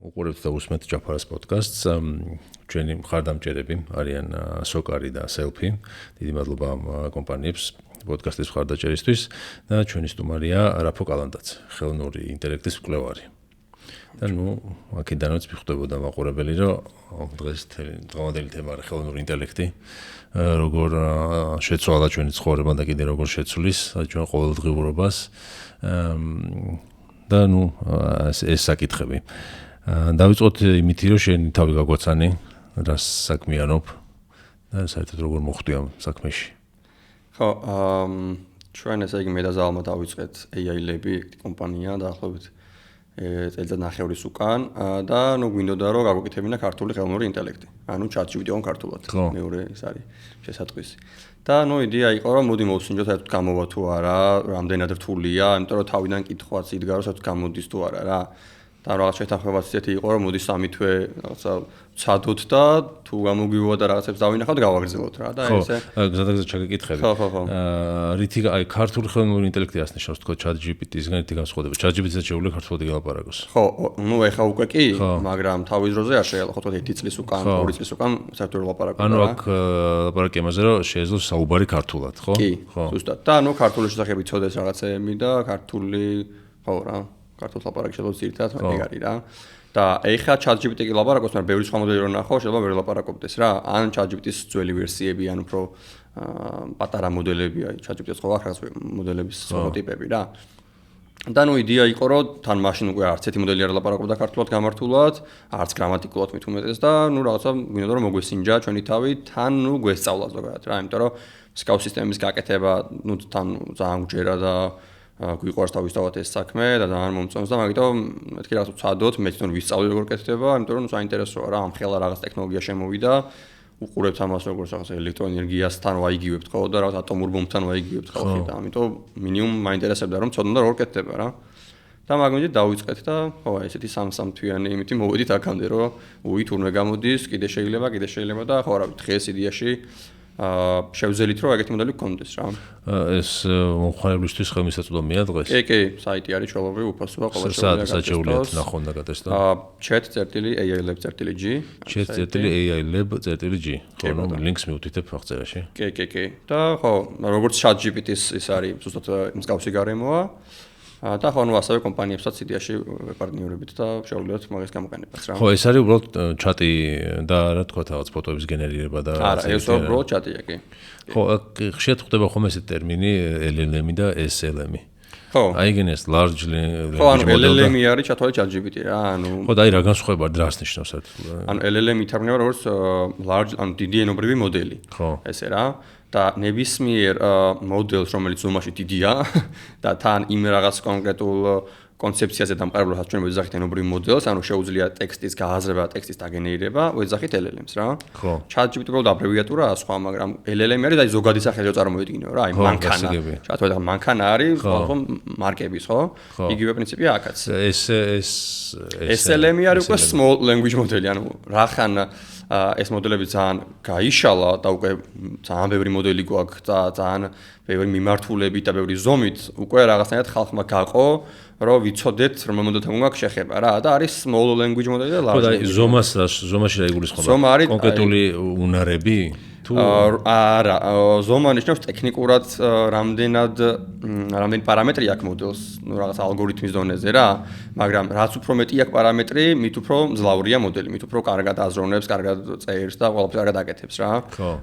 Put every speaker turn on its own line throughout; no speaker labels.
უყურებთ და უსმენთ ჯაფარას პოდკასტს. ჩვენი მხარდამჭერები არიან სოკარი და სელფი. დიდი მადლობა ამ კომპანიებს პოდკასტის მხარდაჭერისთვის და ჩვენი სტუმარია რაფო კალანდაც, ხელოვნური ინტელექტის მკვლევარი. და აქედანაც მიხვდებოდა მაყურებელი, რომ დღეს დღევანდელი თემა არის ხელოვნური ინტელექტი, როგორ შეცვალა ჩვენი ცხოვრება და კიდე როგორ შეცვლის ჩვენ ყოველდღიურობას და ეს საკითხები. დავიწყოთ იმითი, რომ შენი თავი გაგვაცანი, რას საქმიანობ და საერთოდ როგორ მოხვდი ამ საქმეში.
ხო, ჩვენ ესე იგი მე და ზალმა დავიწყეთ AI Lab-ი კომპანია დაახლოებით წელიწადნახევრის უკან და გვინდოდა რომ გაგვიკეთებინა ქართული ხელოვნური ინტელექტი. ანუ ChatGPT on ქართულად. მეორე ის არის შესატყვისი. და იდეა იყო რომ მოდი მოვსინჯოთ საერთოდ გამოვა თუ არა, რამდენად რთულია, იმიტომ რომ თავიდან კითხვაც იდგა რომ საერთოდ გამოდის თუ არა რა. და რაღაც შეთანხმებაც ისეთი იყო რომ მოდი სამი თვე რაღაცა ვცადოთ და თუ გამოგვივა და რაღაცებს დავინახავთ გავაგრძელოთ რა და ესე
გზადაგზად ჩაგეკითხები. რითი აი ქართული ხელოვნური ინტელექტი ასნიშნავს თქო ChatGPT-ისგან ერთი განსხვავდება. ChatGPT-საც შეუძლია ქართულად ილაპარაკოს.
ხო, ეხა უკვე კი, მაგრამ თავის დროზე არ შეიძლება ხო 1 წლის უკან, 2 წლის უკან საერთოდ ილაპარაკო.
ანუ აქ ლაპარაკი ამაზე რომ შეეძლო საუბარი ქართულად, ხო?
ხო, ზუსტად. და ქართული შესახებ იცოდეს რაღაცეები და ქართული ხო რა ქართულ ლაპარაკი შეიძლება ძირითადად მაგარი რა. და ეხა ChatGPT-ი კი ლაპარაკობს, მაგრამ ბევრი სხვა მოდელი რო ნახო, შეიძლება ვერ ლაპარაკობდეს რა. ან ChatGPT-ის ძველი ვერსიები, ან უფრო პატარა მოდელები, აი ChatGPT-ს ხო აქვს რაღაც მოდელების ტიპები რა. და იდეა იყო, რომ თან მაშინ უკვე არც ერთი მოდელი არ ლაპარაკობდა ქართულად გამართულად, არც გრამატიკულად მით უმეტეს და რაღაცა გვინდოდა რომ მოგვესინჯა ჩვენი თავი, თან გვესწავლა ზოგადად რა, იმიტომ რომ მსგავს სისტემის გაკეთება, თან ძალიან გჯერა და გვიყვარს თავისთავად ეს საქმე და ძალიან მომწონს და მაგიტომ მეთქი რაღაც ვცადოთ, მე თვითონ ვისწავლე როგორ კეთდება, იმიტომ რომ საინტერესოა რა, ამ ხელა რაღაც ტექნოლოგია შემოვიდა, უყურებთ ამას როგორც რაღაც ელექტროენერგიასთან ვაიგივებთ ხო და რაღაც ატომურ ბომბთან ვაიგივებთ ხალხი და ამიტომ მინიმუმ მაინტერესებდა რომ ცოდნა როგორ კეთდება რა. და მაგით დავიწყეთ და ხო ესეთი სამ თვიანი იმითი მოვედით აქამდე რომ თურმე გამოდის, კიდე შეიძლება და ხო რა ვიცი დღეს იდეაში შევძელით რომ ეგეთი მოდელი გქონდეს რა.
ეს მომხმარებლისთვის ხელმისაწვდომია დღეს?
კი, საიტი არის ჩვეულებრივი უფასოა
ყოველშაბათი საჩეულიათ ნახონ და გატესტო.
chat.ai-lab.g
chat.ai-lab.g ხო, ლინკს მივუთითებ აღწერაში.
კი. და ხო, როგორც ChatGPT-ის ის არის ზუსტად მსგავსი გარემოა. და ხო ასევე კომპანიებსაც იდეაში პარტნიორებით და შეუძლიათ მაგას გამოყენებას რა.
ხო, ეს არის უბრალოდ ჩატი და რა თქვა რაღაც ფოტოების გენერირება და
არა, ეს უბრალოდ ჩატია კი.
ხო, ხშირად ხდება ხომ ეს ტერმინი LLM-ი და SLM-ი.
ხო.
აიგენეს large language
model. ხო, LLM-ი არის ჩათვალე ChatGPT რა,
ხო, და რა განსხვავება რას ნიშნავს საერთოდ?
LLM ითარგმნება როგორც large დიდი ენობრივი მოდელი.
ხო.
ესე რა. და ნებისმიერ მოდელს, რომელიც ზომაში დიდია და თან იმ რაღაც კონკრეტულ კონცეფციაზე დამყარებულს ჩვენ ვეძახით ენობრივ მოდელს, ანუ შეუძლია ტექსტის გააზრება, ტექსტის დაგენერირება, ვეძახით LLM-ს რა.
ხო.
ChatGPT უბრალოდ აბრევიატურაა სხვა, მაგრამ LLM არის და ზოგადი სახელი რო წარმოვიდგინო რა, აი მანქანა. ChatGPT მანქანა არის, ხო, მარკების, ხო? იგივე პრინციპია აქაც. SLM-ი არის უკვე small language model-ი, ანუ რახან ეს მოდელები ძალიან გაიშალა და უკვე ძალიან ბევრი მოდელი გვაქვს და ძალიან ბევრი მიმართულებით და ბევრი ზომით უკვე რაღაცნაირად ხალხმა გაყო რომ ვიცოდეთ რომ მოდელთან გვაქვს შეხება რა და არის small language model და large.
ხო და ზომაში რა იგულისხმება? კონკრეტული უნარები?
არა, ზომა ნიშნავს ტექნიკურად რამდენი პარამეტრი აქვს მოდელს, რაღაც ალგორითმის დონეზე რა, მაგრამ რაც უფრო მეტი აქვს პარამეტრი, მით უფრო მძლავრია მოდელი, მით უფრო კარგად აზროვნებს, კარგად წერს და ყველაფერს კარგად აკეთებს რა.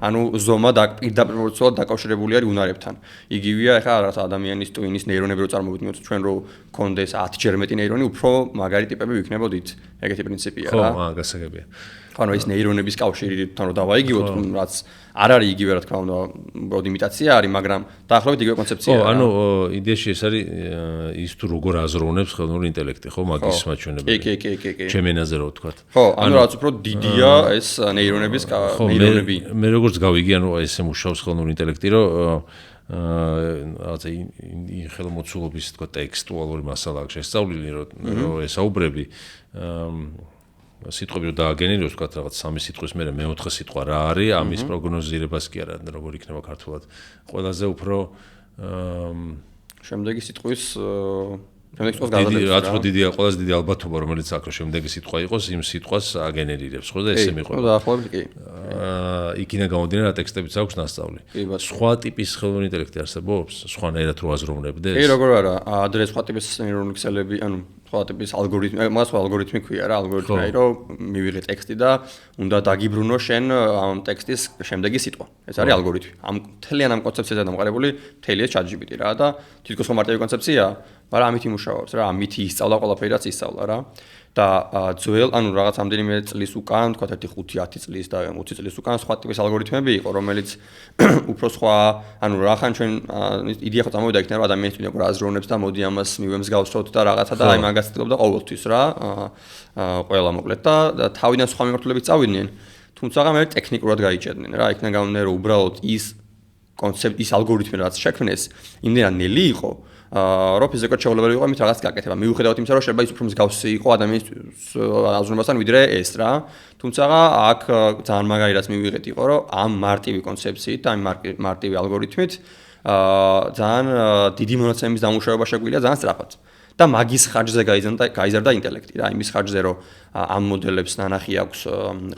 ანუ ზომა პირდაპირ პროპორციულად დაკავშირებული არის უნარებთან. იგივეა ეხლა რაღაც ადამიანის ტვინის ნეირონები რო წარმოვიდგინოთ ჩვენ რო გქონდეს 10-ჯერ მეტი ნეირონი, უფრო მაგარი ტიპები ვიქნებოდით. ეგეთი პრინციპია რა.
ხო, გასაგებია.
ანუ ეს ნეირონების კავშირთან რო დავაიგივოთ, რაც არ არის იგივე რა თქმა უნდა, უბრალოდ იმიტაცია არის, მაგრამ დაახლოებით იგივე კონცეფციაა.
ხო, ანუ იდეაში ეს არის ის თუ როგორ აზროვნებს ხელოვნური ინტელექტი, ხო, მაგის მაჩვენებელი.
კი.
ჩემენაზე რო ვთქვათ.
ხო, ანუ რაც უფრო დიდია ეს ნეირონების ნეირონები.
მე როგორც გავიგე, ანუ ესე მუშაობს ხელოვნური ინტელექტი, რომ რაღაცა ხელმოცულობის თქვა ტექსტუალური მასალა აქვს შესწავლილი, რომ ესაუბრები სიტყვები რომ დააგენეროს თქვა რაღაც 3 სიტყვის მერე მეოთხე სიტყვა რა არის, ამის პროგნოზირებას კი არა, როგორ იქნება ქართულად. ყველაზე უფრო
შემდეგი სიტყვის შემდეგ სიტყვას გადადებს.
რაც დიდია, ყველაზე დიდი ალბათობა, რომელიც აქ შემდეგი სიტყვა იყოს, იმ სიტყვას აგენერირებს, ხო და ესე მიყვება.
ხო, დაახლოებით კი.
იქიდან გამომდინარე, რა ტექსტებიც აქვს ნასწავლი. სხვა ტიპის ხელოვნური ინტელექტი არსებობს? სხვანაირად რო აზროვნებდეს?
კი, როგორ არა, ადრე სხვა ტიპის ნეირონული ქსელები, სხვა ტიპის ალგორითმი, მაგას სხვა ალგორითმი ქვია რა, ალგორითმი, რომ მივიღე ტექსტი და უნდა დაგიბრუნო შენ ამ ტექსტის შემდეგი სიტყვა. ეს არის ალგორითმი. ამ მთლიან ამ კონცეფციაზე დამყარებული მთელია ChatGPT რა და თითქოს მარტივი კონცეფციაა, მაგრამ ამით იმუშავებს რა, ამით ისწავლა ყველაფერი რაც ისწავლა რა. და ძველ, ანუ რაღაც ამდენიმე წლის უკან, თქვა 5-10 წლის და 20 წლის უკან სხვა ტიპის ალგორითმები იყო, რომელიც უფრო სხვა, ანუ რახან ჩვენ იდეა ხო წამოვიდა იქნება ადამიანის წინ როგორ აზროვნებს და მოდი ამას მივემსგავსოთ და რაღაცა და აი მაგას ცდილობდა ყოველთვის რა, ყველა მოკლედ და თავიდან სხვა მიმართულებით წავიდნენ, თუმცა მე ტექნიკურად გაიჭერდნენ რა, იქიდან გამომდინარე რომ უბრალოდ ის კონცეფტი, ის ალგორითმი რაც შექმნეს, იმდენად ნელი იყო რომ ფიზიკურად შეუძლებელი იყო იმით რაღაც გაკეთება. მიუხედავად იმისა, რომ შეიძლება ის უფრო მსგავსი იყო ადამიანის აზროვნებასთან ვიდრე ეს რა. თუმცა აქ ძალიან მაგარი რაც მივიღეთ იყო, რომ ამ მარტივი კონცეფციით, ამ მარტივი ალგორითმით ძალიან დიდი მონაცემის დამუშავება შეგვიძლია ძალიან სწრაფად. და მაგის ხარჯზე გაიზარდა ინტელექტი რა, იმის ხარჯზე, რომ ამ მოდელებს ნანახი აქვს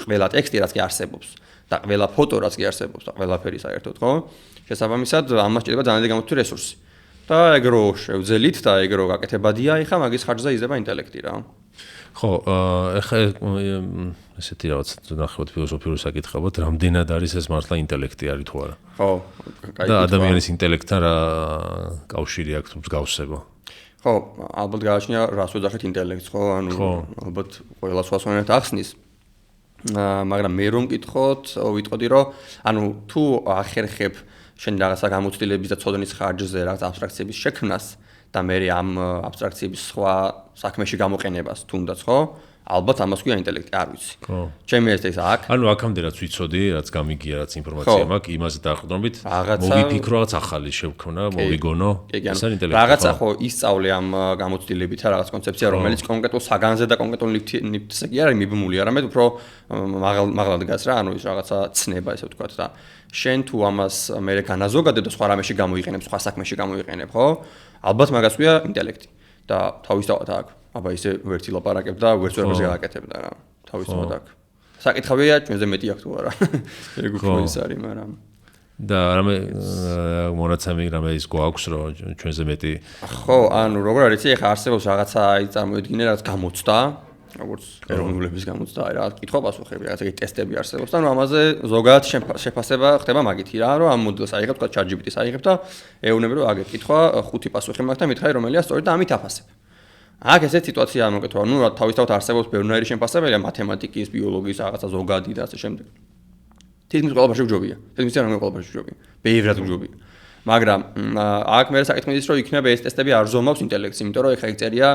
ყველა ტექსტი, რაც კი არსებობს და ყველა ფოტო, რაც კი არსებობს და ყველაფერი საერთოდ, ხო? შესაბამისად, ამას ჭირდება ძალიან დიდი გამოცდი რესურსი. და ეგ რო შევძელით და ეგ რო გაკეთებადია, ეხა მაგის ხარჯზე იზრდება ინტელექტი რა.
ხო, ეხა ესეთი რაღაც ნახოთ ფილოსოფიურ საკითხებად, რამდენად არის ეს მართლა ინტელექტი არის თუ არა?
ხო,
კაი. და ადამიანის ინტელექტთან რა კავშირი აქვს მსგავსება?
ხო, ალბათ გააჩნია რას ვეძახით ინტელექტს, ხო? ანუ ალბათ ყველა სხვასვანაირად ახსნის. მაგრამ მე რომ ვიტყოდი, რომ ანუ თუ ახერხებ შენ რაღაცა გამოცდილების და ცოდნის ხარჯზე რაღაც აბსტრაქციების შექმნას და მე ამ აბსტრაქციების სხვა საქმეში გამოყენებას თუნდაც ხო? ალბათ ამას ქვია ინტელექტი, არ ვიცი. ჩემი ეს აქ.
ანუ აქამდე რაც ვიცოდი, რაც გამიგია, რაც ინფორმაცია მაქვს, იმაზე დაყრდნობით, მოვიფიქრო რაღაც ახალი შევქმნა, მოვიგონო. ეს არის ინტელექტი.
რაღაცა ხო ისწავლე ამ გამოცდილებით რაღაც კონცეფცია, რომელიც კონკრეტულ საგანზე და კონკრეტულ ნივთზე კი არ არის მიბმული, არამედ უფრო მაღლა დგას რა, ანუ ის რაღაცა ცნება ესე ვთქვათ და შენ თუ ამას მე განაზოგადებ და სხვა რამეში გამოიყენებ, სხვა საქმეში გამოიყენებ, ხო? ალბათ მაგას ქვია ინტელექტი. და თავისთავად აქ აბა ისე ვერც ილაპარაკებ და ვერც ვერაფერს გააკეთებდა რა. თავისთავად აქ. საკითხია ჩვენზე მეტი აქვს თუ არა. ეგ უფრო ის არის, მაგრამ
და რამე მონაცემი რამე ის გვაქვს რომ ჩვენზე მეტი
ხო, ანუ როგორ არის, ეხა არსებობს რაღაცა აი წარმოედგინე რაღაც გამოცდა, როგორც ეროვნულების გამოცდა, აი რა კითხვა პასუხები, რაღაცა ეგ ტესტები არსებობს და ნუ ამაზე ზოგადად შეფასება ხდება მაგითი რა, რომ ამ მოდელს აიღებ, თქვა ChatGPT-ს აიღებ და ეუბნები რომ აგეთ კითხვა, 5 პასუხი მაქვს და მითხარი რომელია სწორი და ამით αφასებ. აქ ესეთ სიტუაციაა მოკეთვა, ნუ თავისთავად არსებობს ბევრნაირი შემფასებელია მათემატიკის, ბიოლოგიის, რაღაცა ზოგადი და ასე შემდეგ. თითქმის ყველაფერში გჯობია. თითქმის არ ყველაფერში გჯობია. ბევრად გჯობია. მაგრამ აქ მე საკითხი ის რომ იქნება ეს ტესტები არ ზომავს ინტელექტს, იმიტომ რომ ეხა ეგ წერია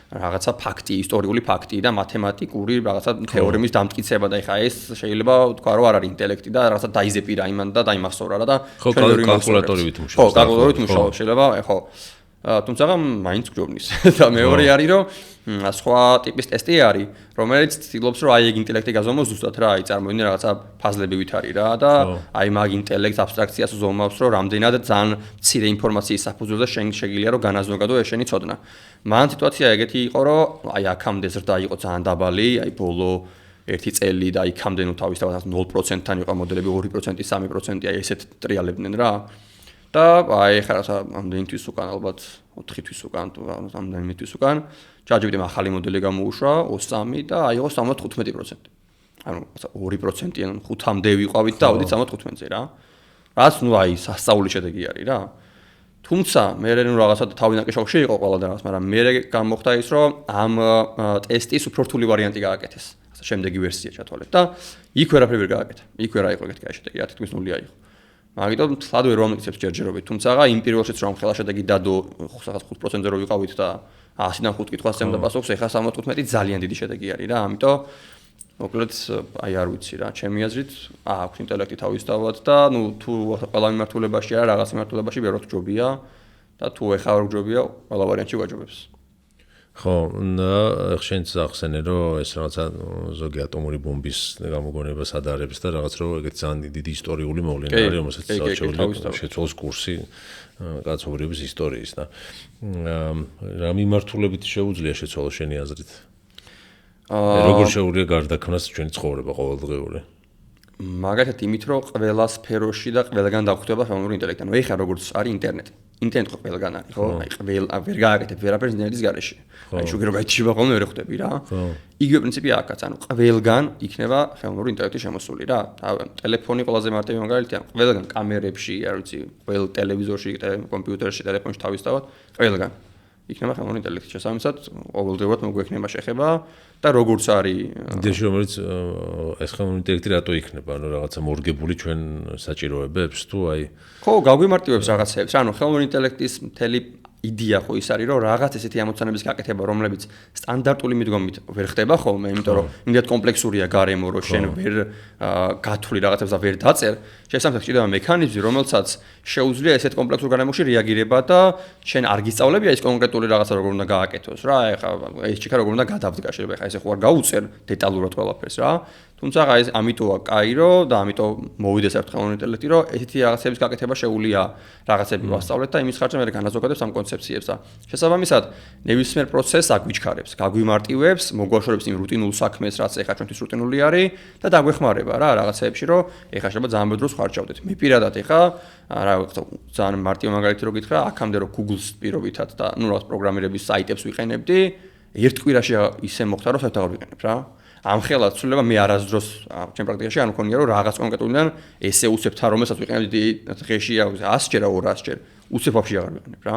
რაღაცა ფაქტი, ისტორიული ფაქტი და მათემატიკური რაღაცა თეორემის დამტკიცება და ეხა ეს შეიძლება თქვა რომ არ არის ინტელექტი და რაღაცა დაიზეპირა იმან და დაიმახსოვრა და
კალკულატორით მუშაობს.
ხო, კალკულატორით მუშაობს, შეიძლება ხო. თუმცა მაინც გჯობნის და მეორე არის რომ სხვა ტიპის ტესტი არის, რომელიც ცდილობს რომ აი ეგ ინტელექტი გაზომოს ზუსტად რა, აი წარმოიდგინე რაღაცა ფაზლები ვით არის რა და აი მაგ ინტელექტს აბსტრაქციას ზომავს რომ რამდენად ძალიან მცირე ინფორმაციის საფუძველზე შენ შეგიძლია რომ განაზოგადო ეს შენი ცოდნა. მან სიტუაცია ეგეთი იყო რომ აი აქამდე ზრდა იყო ძალიან დაბალი, აი ბოლო 1 წელი და იქამდე ნუ თავისთავად 0%-თან იყო მოდელები 2%, 3% აი ესეთ ტრიალებდნენ რა. და აი ხა რაღაცა ამდენი თვის უკან ალბათ 4 თვის უკან თუ ამდენი თვის უკან ChatGPT-მ ახალი მოდელი გამოუშვა 23 და აიღო 75%. ანუ 2%-იან 5-მდე ვიყავით და ავდით 75-ზე რა. რაც ნუ აი სასწაული შედეგი არის რა. თუმცა მე ნუ რაღაცა თავიდან კი შოქში იყო ყველა და რაღაც, მაგრამ მე გამოხდა ის რომ ამ ტესტის უფრო რთული ვარიანტი გააკეთეს. შემდეგი ვერსია ჩათვალეთ და იქ ვერაფერი ვერ გააკეთა. იქ ვერ აიღო ეგეთი შედეგი, თითქმის ნული აიღო. მაგიტომ თლად ვერ ვამტკიცებს ჯერჯერობით, თუმცა იმ პირველშიც რომ ხელა შედეგი დადო 5%-ზე რო ვიყავით და 100-დან 5 კითხვას წემდა პასუხს, ეხლა 75 ძალიან დიდი შედეგი არის რა, ამიტომ მოკლედ აი არ ვიცი რა, ჩემი აზრით აქვს ინტელექტი თავისთავად და ნუ თუ ყველა მიმართულებაში არა, რაღაც მიმართულებაში ბევრად ჯობია და თუ ეხლა არ ჯობია, ყველა ვარიანტში გაჯობებს.
ხო, შენც ახსენე რომ ეს რაღაცა ზოგი ატომური ბომბის გამოგონება სადარებს და რაღაც რო ეგეთ ძალიან დიდი ისტორიული მოვლენა არის, რომელსაც შეცვალოს კურსი კაცობრიობის ისტორიის და რა მიმართულებით შეუძლია შეცვალოს შენი აზრით? როგორ შეუძლია გარდაქმნას ჩვენი ცხოვრება ყოველდღიური?
მაგალითად იმით რომ ყველა სფეროში და ყველგან დაგვხვდება ხელოვნური ინტელექტი. ანუ ეხლა როგორც არის ინტერნეტი. ინტერნეტი ყველგან არის, ხო? აი ყველა ვერ გააკეთებ ვერაფერს ინტერნეტის გარეშე. აი შუქერობა ეთიშება ხოლმე ვერ ხვდები რა. იგივე პრინციპი აქაც, ანუ ყველგან იქნება ხელოვნური ინტელექტი შემოსული რა. ტელეფონი ყველაზე მარტივი მაგალითია. ყველგან კამერებში, არ ვიცი, ყველ ტელევიზორში, კომპიუტერში, ტელეფონში თავისთავად, ყველგან იქნება ხელოვნური ინტელექტი. შესაბამისად, ყოველდღიურად მოგვექნება შეხება და როგორც არის
იდეაში რომელიც ეს ხელოვნური ინტელექტი რატო იქნება? ანუ რაღაცა მორგებული ჩვენ საჭიროებებს თუ აი
ხო, გაგვიმარტივებს რაღაცეებს. ანუ ხელოვნური ინტელექტის მთელი იდეა ხო ის არის, რომ რაღაც ესეთი ამოცანების გაკეთება, რომლებიც სტანდარტული მიდგომით ვერ ხდება ხოლმე, იმიტომ რომ იმდენად კომპლექსურია გარემო, რომ შენ ვერ გათვლი რაღაცებს და ვერ დაწერ. შესაბამისად, კიდევ მექანიზმი, რომელსაც შეუძლია ესეთ კომპლექსურ გარემოში რეაგირება და შენ არ გისწავლებია ის კონკრეტული რაღაცა როგორ უნდა გააკეთოს რა. ეხლა ეს ჩიქა როგორ უნდა გადავდგა, შეიძლება ეხლა ესე ხო არ გაუწერ დეტალურად ყველაფერს რა. თუმცა ეს ამიტოა კაირო და ამიტომ მოვიდეს ერთ ხელოვნური ინტელექტი, რომ ესეთი რაღაცების გაკეთება შეუძლია რაღაცები ვასწავლეთ და იმის ხარჯზე მე განაზოგადებს ამ კონცეფციებს და შესაბამისად ნებისმიერ პროცესს აგვიჩქარებს, გაგვიმარტივებს, მოგვაშორებს იმ რუტინულ საქმეს, რაც ეხლა ჩვენთვის რუტინული არის და დაგვეხმარება რა რაღაცეებში, რომ ეხლა შეიძლება ძალიან ბევრ დროს ხარჯავდეთ. მე პირადად ეხლა რა ძალიან მარტივი მაგალითი რო გითხრა, აქამდე რომ Google-ს პირობითად და ნუ რაღაც პროგრამირების საიტებს ვიყენებდი, ერთ კვირაში ისე მოხდა რომ საერთოდ აღარ ვიყენებ რა. ამხელად ცვლილება მე არასდროს ჩემ პრაქტიკაში არ მქონია რომ რაღაც კონკრეტულიდან ესე უცებთა რომელსაც ვიყენებდი დღეში 100 ჯერ 200 ჯერ უცებ ვაფშე აღარ ვიყენებ რა.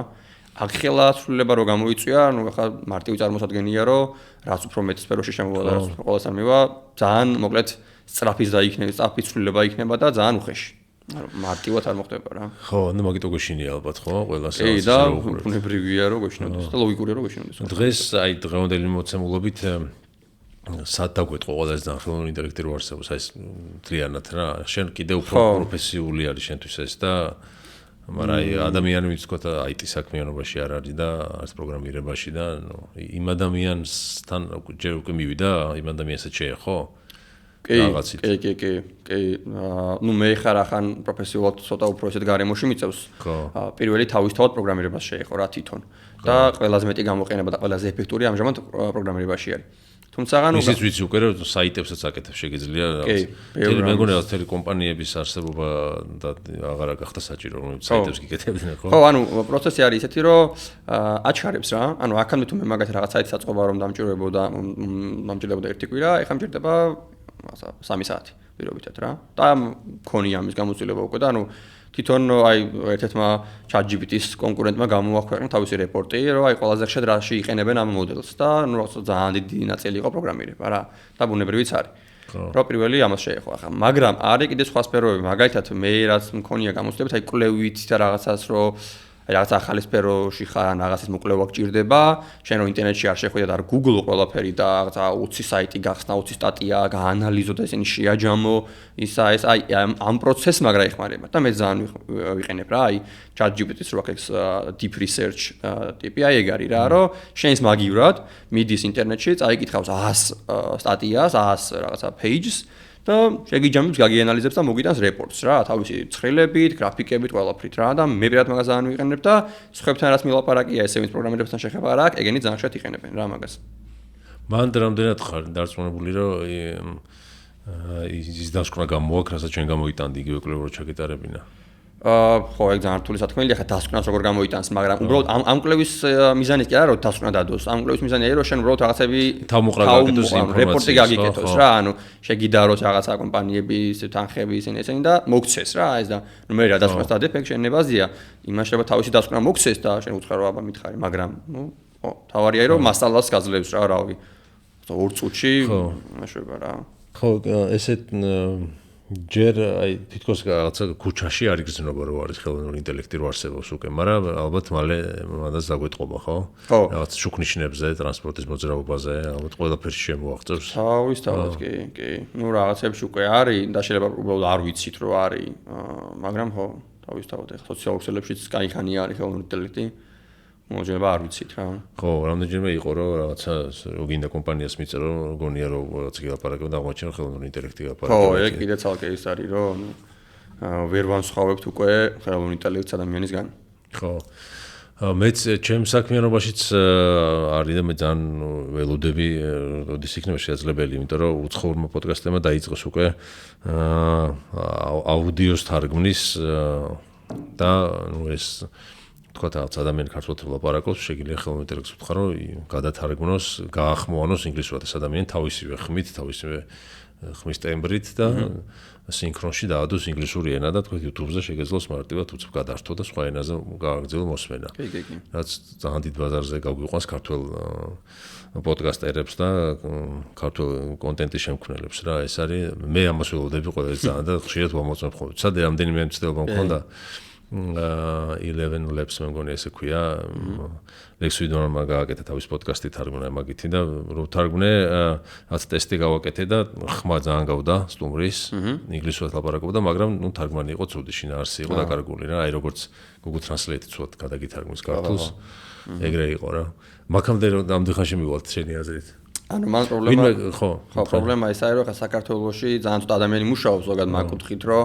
ამხელად ცვლილება რო გამოიწვია, ნუ ახლა მარტივი წარმოსადგენია რომ რაც უფრო მეტ სფეროში შემოვა და რაც უფრო ყველასთან მივა, ძალიან მოკლედ სწრაფის დაიქნება, სწრაფი ცვლილება იქნება და ძალიან უხეში. მარტივად არ მოხდება რა.
ხო, ანუ მაგიტო გვეშინია ალბათ ხო, ყველას
კი და უნებრივია რომ გვეშინოდეს და ლოგიკურია რომ გვეშინოდეს.
დღეს აი დღევანდელი მოცემულობით სად დაგვეტყო ყველას ძალიან ხელოვნური ინტელექტი რო არსებობს, აი ეს მთლიანად რა. შენ კიდევ უფრო პროფესიული არის შენთვის ეს და მაგრამ აი ადამიანი ვინც თქვა IT საქმიანობაში არ არის და არც პროგრამირებაში და იმ ადამიანსთან ჯერ უკვე მივიდა, იმ ადამიანსაც შეეხო?
კი. ნუ მე ხარ ახან პროფესიულად ცოტა უფრო ესეთ გარემოში მიწევს. პირველი თავისთავად პროგრამირებას შეეხო რა თვითონ. და ყველაზე მეტი გამოყენება და ყველაზე ეფექტური ამჟამად პროგრამირებაში არის. თუმცა ანუ
ისიც ვიცი უკვე რომ საიტებსაც აკეთებ შეგიძლია რაღაც. მე მგონი რაღაც ტელეკომპანიების არსებობა და აღარ გახდა საჭირო რომ საიტებს გიკეთებდნენ ხო?
ხო, ანუ პროცესი არის ისეთი რომ აჩქარებს რა. ანუ აქამდე თუ მე მაგათ რაღაც საიტს აწყობა რომ დამჭირებოდა 1 კვირა, ეხლა მჭირდება 3 საათი პირობითად რა. და მქონია ამის გამოცდილება უკვე და ანუ თვითონ აი ერთ-ერთმა ChatGPT-ის კონკურენტმა გამოაქვეყნა თავისი რეპორტი, რომ აი ყველაზე ხშირად რაში იყენებენ ამ მოდელს და ნუ რაღაცა ძალიან დიდი ნაწილი იყო პროგრამირება რა. და ბუნებრივიც არის. რომ პირველი ამას შეეხო ახლა, მაგრამ არის კიდე სხვა სფეროები, მაგალითად მე რაც მქონია გამოცდილებით, აი კვლევით და რაღაცას რომ რაღაც ახალი სფეროში ხარ, რაღაცის მოკვლევა გჭირდება, შენ რომ ინტერნეტში არ შეხვიდე და არ Google-ო ყველაფერი და რაღაცა 20 საიტი გახსნა, 20 სტატია, გაანალიზო და ესენი შეაჯამო, ისა ეს აი ამ პროცესს მაგრა ეხმარება და მე ძალიან ვიყენებ რა, აი ChatGPT-ს რო აქ deep research ტიპი აი ეგ არის რა, რომ შენს მაგივრად მიდის ინტერნეტში, წაიკითხავს 100 სტატიას, 100 რაღაცა pages და შეგიჯამებს, გაგიანალიზებს და მოგიტანს რეპორტს რა, თავისი ცხრილებით, გრაფიკებით, ყველაფრით რა და მე პირადად მაგას ძალიან ვიყენებ და სხვებთან რაც მილაპარაკია, ესე ვინც პროგრამირებასთან შეხება არ აქვს, ეგენი ძალიან ხშირად იყენებენ რა მაგას.
მან რამდენად ხარ დარწმუნებული, რომ ის დასკვნა გამოაქვს, რასაც ჩვენ გამოიტანდი იგივე კვლევა რო ჩაგეტარებინა?
ხო, ეგ ძალიან რთული სათქმელია, ხა დასკვნას როგორ გამოიტანს, მაგრამ უბრალოდ ამ კვლევის მიზანი კი არა, რომ დასკვნა დადოს. ამ კვლევის მიზანია, რომ შენ უბრალოდ რაღაცები
თავმოყრა გაკეთოს ინფორმაცია,
რეპორტი გაგიკეთოს რა, ანუ შეგიდაროს რაღაცა კომპანიების თანხები ისინი და მოგცეს რა, ეს და ნუ მე რა დასკვნას დადებ, ეგ შენ ნებაზია. იმას შეიძლება თავისი დასკვნა მოგცეს და შენ უცხარ რომ აბა მითხარი, მაგრამ ნუ ხო, თავარია რომ მასალას გაძლევს რა, რავი. 2 წუთში მეშვება რა.
ხო, ესეთ ჯერ აი თითქოს რაღაცა ქუჩაში არ იგრძნობა რომ არის ხელოვნური ინტელექტი რო არსებობს უკვე, მაგრამ ალბათ მალე მანდაც დაგვეტყობა, ხო? რაღაც შუქნიშნებზე, ტრანსპორტის მოძრაობაზე, ალბათ ყველაფერში შემოაღწევს.
თავისთავად კი. ნუ რაღაცებში უკვე არის და შეიძლება უბრალოდ არ ვიცით რომ არის, მაგრამ ხო, თავისთავად ეხლა სოციალურ ქსელებშიც კაი ხანია არის ხელოვნური ინტელექტი. მოძება არ ვიცით რა.
ხო, რამდენჯერმე იყო რომ რაღაცა რო გინდა კომპანიას მიწერო, გონია რომ რაღაც გილაპარაკებ და აღმოჩნდა ხელოვნური ინტელექტი გილაპარაკებ.
ხო, ეგ კიდე ცალკე ის არის რომ ვერ ვანსხვავებთ უკვე ხელოვნურ ინტელექტს ადამიანისგან.
ხო. მეც ჩემს საქმიანობაშიც არის და მე ძალიან ველოდები როდის იქნება შესაძლებელი, იმიტომ რომ უცხოურმა პოდკასტებმა დაიწყოს უკვე აუდიოს თარგმნის და ნუ ეს თქვა რაღაც ადამიანი ქართულად ლაპარაკობს, შეგიძლია ხელოვნურ ინტელექტს უთხრა რომ გადათარგმნოს, გაახმოვანოს ინგლისურად ეს ადამიანი თავისივე ხმით, თავისივე ხმის ტემბრით და სინქრონში დაადოს ინგლისური ენა და თქვა YouTube-ზე შეგეძლოს მარტივად უცებ გადართო და სხვა ენაზე გააგრძელო მოსმენა.
კი.
რაც ძალიან დიდ ბაზარზე გაგვიყვანს ქართულ პოდკასტერებს და ქართულ კონტენტის შემქმნელებს რა. ეს არის მე ამას ველოდები ყველას ძალიან და ხშირად ვამოწმებ ხოლმე. სად რამდენიმე მცდელობა მქონდა 11 Labs მე მგონი ესე ქვია. ლექს ვიდონმა გააკეთა თავის პოდკასტი თარგმნა მაგითი და რო თარგმნე რაც ტესტი გავაკეთე და ხმა ძალიან გავდა სტუმრის ინგლისურად ლაპარაკობდა, მაგრამ ნუ თარგმანი იყო ცუდი, შინაარსი იყო დაკარგული რა. აი როგორც Google Translate ცუდ გადაგითარგმნის ქართულს. ეგრე იყო რა. მაგამდე რომ ამდენ ხანში მივალთ შენი აზრით.
ანუ მან პრობლემა ხო, პრობლემა ის არის რომ ხა საქართველოში ძალიან ცოტა ადამიანი მუშაობს ზოგადად მაგ კუთხით რომ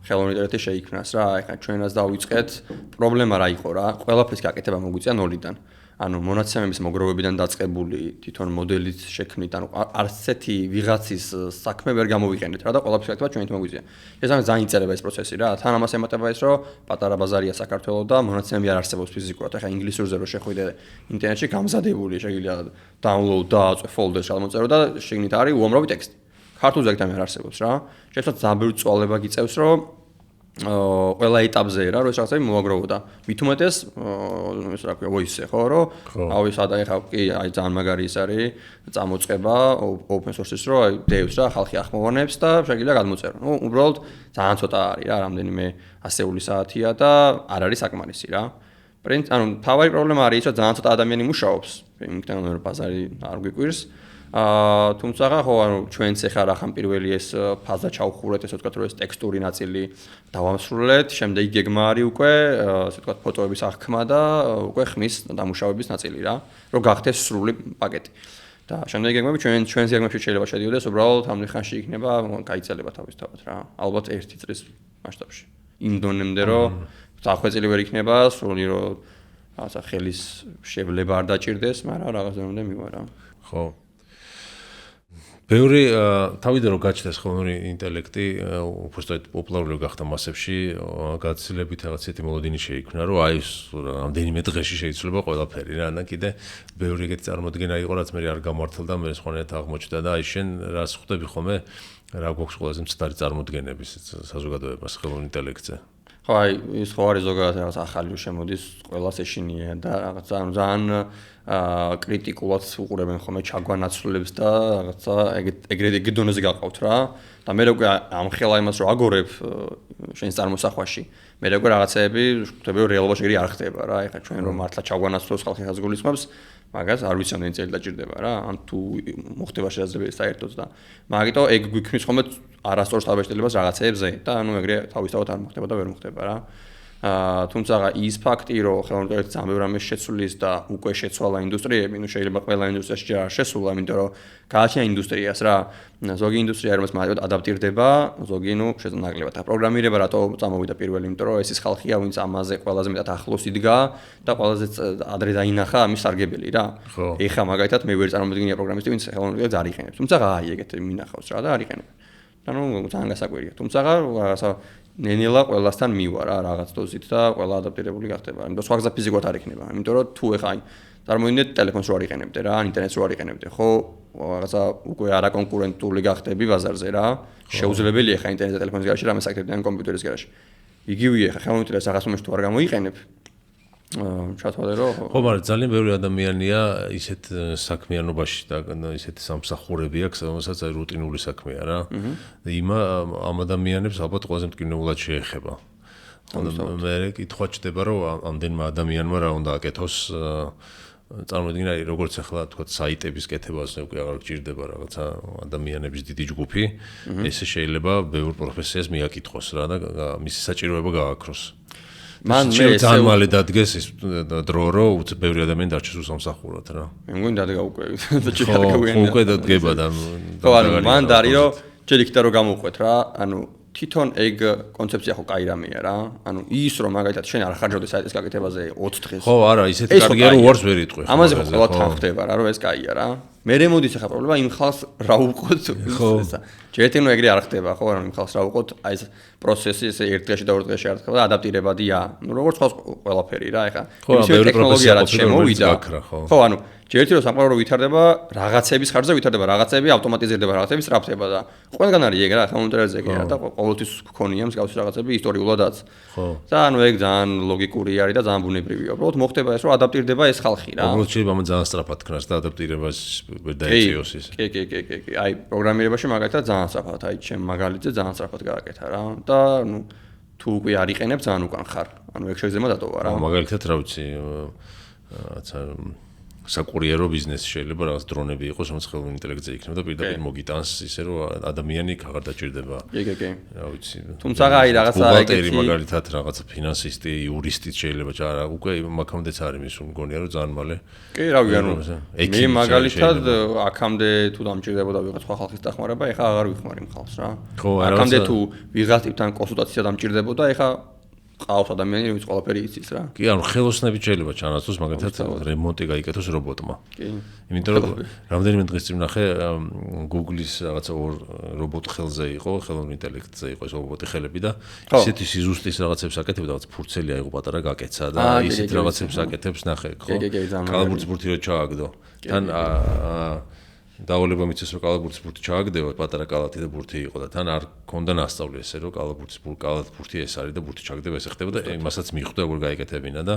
ხელოვნური ინტელექტი შეიქმნას რა. ეხლა ჩვენაც დავიწყეთ. პრობლემა რა იყო რა? ყველაფრის გაკეთება მოგვიწია ნოლიდან. ანუ მონაცემების მოგროვებიდან დაწყებული თვითონ მოდელით შექმნით, ანუ არც ესეთი ვიღაცის საქმე ვერ გამოვიყენეთ რა და ყველაფრის გაკეთება ჩვენით მოგვიწია. ეს ძალიან იწერება ეს პროცესი რა. თან ამას ემატება ის რომ პატარა ბაზარია საქართველოს და მონაცემები არ არსებობს ფიზიკურად. ეხლა ინგლისურზე რო შეხვიდე ინტერნეტში გამზადებული, შეგიძლია download დააწვე folder-ს გადმოწერო და შეგნით არის უამრავი ტექსტი. ქართულზე ეგ არ არსებობს რა. შეეცვლათ ძალიან ბევრი წვალება გიწევს რომ ყველა ეტაპზე რა, რომ ეს რაღაცები მოაგროვდა. მით უმეტეს ეს რა ქვია, voice-ზე ხო, რომ ავი სადა ეხა კი აი ძალიან მაგარი ის არის წამოწყება open source-ის რო აი დევს რა, ხალხი ახმოვანებს და შეგიძლია გადმოწერო. ნუ უბრალოდ ძალიან ცოტა არის რა, რამდენიმე ასეული საათია და არ არის საკმარისი რა. ანუ თავარი პრობლემა არის ის, რომ ძალიან ცოტა ადამიანი მუშაობს, იმითთან რომ ბაზარი არ გვიკვირს. თუმცა ხო ანუ ჩვენც ახლა რახან პირველი ეს ფაზა ჩავხურეთ, ესე ვთქვათ, რომ ეს ტექსტური ნაწილი დავამსრულეთ, შემდეგ გეგმა არის უკვე, ესე ვთქვათ, ფოტოების აღქმა და უკვე ხმის დამუშავების ნაწილი რა, რომ გახდეს სრული პაკეტი. და შემდეგ გეგმები ჩვენს გეგმებში შეიძლება შედიოდეს, უბრალოდ ამ ხანში იქნება გაიწელება თავისთავად რა. ალბათ 1 წლის მასშტაბში. იმ დონემდე რომ დახვეწილი ვერ იქნება, სრული რომ რაღაცა ხელის შევლება არ დაჭირდეს, მაგრამ რაღაც დონემდე მივა რა.
ხო. ბევრი თავიდან რომ გაჩნდეს ხელოვნური ინტელექტი, უბრალოდ პოპულარული გახდა მასებში, გაცილებით რაღაც ისეთი მოლოდინი შეიქმნა, რომ აი რამდენიმე დღეში შეიძლება ყველაფერი რა, და კიდე ბევრი ეგეთი წარმოდგენა იყო, რაც მე არ გამართლდა, მე სხვანაირად აღმოჩნდა და აი შენ რას ხვდები ხოლმე, რა გვაქვს ყველაზე მცდარი წარმოდგენები საზოგადოებას ხელოვნურ ინტელექტზე?
ხო, აი ის ხო არის ზოგადად რაღაც ახალი შემოდის, ყველას ეშინია და რაღაც ძალიან კრიტიკულად უყურებენ ხოლმე ჩაგვანაცვლებს და რაღაცა ეგრე დონეზე გაყავთ რა. და მე უკვე ამხელა იმას რომ აგორებ შენს წარმოსახვაში. მე უკვე რაღაცეები ხვდები რომ რეალობაში ეგრე არ ხდება რა. ეხლა ჩვენ რომ მართლა ჩაგვანაცვლებს ხალხი გულისხმობს, მაგას არ ვიცი ამდენი წელი დაჭირდება რა. ან თუ მოხდება შესაძლებელი საერთოდ და მაგიტო ეგ გვიქმნის ხოლმე არასწორ სტაბილურობას რაღაცეებზე და ანუ ეგრე თავისთავად არ მოხდება და ვერ მოხდება რა. თუმცა ის ფაქტი რომ ხელოვნური ინტელექტი ძალიან ბევრ რამეს შეცვლის და უკვე შეცვალა ინდუსტრიები, ნუ შეიძლება ყველა ინდუსტრიაში ჯერ არ შესულა, იმიტომ რომ გააჩნია ინდუსტრიას რა. ზოგი ინდუსტრია რომელს მაგალითად ადაპტირდება, ზოგი ნუ შესაძლებლად. პროგრამირება რატო წამოვიდა პირველი, იმიტომ რომ ეს ის ხალხია, ვინც ამაზე ყველაზე მეტად ახლოს იდგა და ყველაზე ადრე დაინახა ამის სარგებელი რა. ეხა მაგალითად მე ვერ წარმოვიდგენია პროგრამისტი, ვინც ხელოვნურ ინტელექტს არ იყენებს. თუმცა აი ეგეთი მინახავს რა და არ იყენებს. და ნუ ძალიან გასაკვირია. თუმცა რაღაცა ნენელა ყველასთან მივა რა რაღაც დოზით და ყველა ადაპტირებული გახდება. იმიტომ სხვა გზა ფიზიკურად არ იქნება. იმიტომ რომ თუ ეხა წარმოვიდგინეთ ტელეფონს რო არ იყენებდე რა, ან ინტერნეტს რო არ იყენებდე, ხო, რაღაცა უკვე არაკონკურენტული გახდები ბაზარზე რა. შეუძლებელია ეხა ინტერნეტ და ტელეფონის გარშე რამე საკეთებდი ან კომპიუტერის გარშე. იგივეა ეხა ხელოვნურ ინტელექტს რაღაც მომენტში თუ არ გამოიყენებ, ჩათვალე რომ
ხო, მაგრამ ძალიან ბევრი ადამიანია ისეთ საქმიანობაში და ისეთ სამსახურები აქვს, რომელსაც აი რუტინული საქმეა რა. და ამ ადამიანებს ალბათ ყველაზე მტკივნეულად შეეხება. მე კითხვა ჩდება, რომ ამდენმა ადამიანმა რა უნდა აკეთოს, წარმოვიდგინე აი როგორც ახლა თქვა საიტების კეთებას უკვე აღარ გჭირდება რაღაცა ადამიანების დიდი ჯგუფი, ესე შეიძლება ბევრ პროფესიას მიაკითხოს რა და მისი საჭიროება გააქროს.
მან
მე ძალიან მალე დადგეს ის დრო რომ ბევრი ადამიანი დარჩეს უსამსახურად რა.
მე მგონი დადგა უკვე.
უკვე დადგება და
ხო ანუ მან დარი რომ ჯერ იქ და რომ გამოვყვეთ რა, ანუ თვითონ ეგ კონცეფცია ხო კაი რამეა რა. ანუ ის რომ მაგალითად შენ არ ხარჯავდე საიტის გაკეთებაზე 20 დღეს.
ხო, არა, ისეთი კარგია რომ უარს ვერ იტყვი.
ამაზე ხო ყველა თან ხდება რა, რომ ეს კაია რა. მე მოდის ახლა პრობლემა იმ ხალხს რა უყოთ ესა. ჯერტინო ეგრე არ ხდება ხო, რომ იმ ხალხს რა უყოთ, აი ეს პროცესი ესე ერთ დღეში და ორ დღეში არ ხდება და ადაპტირებადია. ნუ როგორც ხავს ყველაფერი რა, ეხა
იმის
ტექნოლოგია რაც შემოვიდა. ხო, ანუ ჯერტი რომ სამყარო ვითარდება, რაღაცების ხარჯზე ვითარდება, რაღაცები ავტომატიზირდება, რაღაცები სწრაფდება და ყველგან არის ეგ რა, ხელმოწერაზე კი არა და ყოველთვის გქონია მსგავსი რაღაცები ისტორიულადაც. ხო. და ანუ ეგ ძალიან ლოგიკური არის და ძალიან ბუნებრივია. უბრალოდ მოხდება ეს რომ ადაპტირდება ეს ხალხი რა.
უბრალოდ შეიძლება ძალიან სწრაფად ქნას და ადაპტირებას ვერ დაეწიოს ის.
კი. აი პროგრამირებაში მაგალითად ძალიან სწრაფად, აი ჩემ მაგალითზე ძალიან სწრაფად გააკეთა რა და ნუ თუ უკვე არ იყენებ ძალიან უკან ხარ. ანუ ეგ შეიძლება დატოვა რა.
მაგალითად რა ვიცი, რაცა საკურიერო ბიზნესი შეიძლება რაღაც დრონები იყოს, რომელიც ხელოვნური ინტელექტზე იქნება და პირდაპირ მოგიტანს ისე რომ ადამიანი აღარ დაჭირდება.
კი.
რა ვიცი.
თუმცა აი რაღაცა
ეგეთი მაგალითად რაღაცა ფინანსისტი, იურისტიც შეიძლება არა, უკვე მაგამდეც არის მის მგონია რომ ძალიან მალე.
კი, რავი, ანუ მე მაგალითად აქამდე თუ დამჭირდებოდა ვიღაც სხვა ხალხის დახმარება, ეხა აღარ ვიხმარ იმ ხალხს რა. აქამდე თუ ვიღაც ტიპთან კონსულტაცია დამჭირდებოდა, ეხა ყავს ადამიანი, რომელიც ყველაფერი იცის რა.
კი, ანუ ხელოსნები შეიძლება ჩანაცვლოს, მაგალითად რემონტი გაიკეთოს რობოტმა.
კი.
იმიტომ რომ რამდენიმე დღის წინ ნახე Google-ის რაღაცა რობოტ ხელზე იყო, ხელოვნური ინტელექტზე იყო ეს რობოტი ხელები და ისეთი სიზუსტის რაღაცებს აკეთებდა, რაღაც ფურცელი აიღო პატარა გაკეცა და ისეთ რაღაცებს აკეთებს ნახე, ხო? კალაბურთის ბურთი რო ჩააგდო. თან დავალება მიცეს რომ კალაბურთის ბურთი ჩააგდევა, პატარა კალათი და ბურთი იყო და თან არ ქონდა ნასწავლი ესე რომ კალაბურთის ბურთი ეს არის და ბურთი ჩააგდება ესე ხდება და იმასაც მიხვდა როგორ გაიკეთებინა და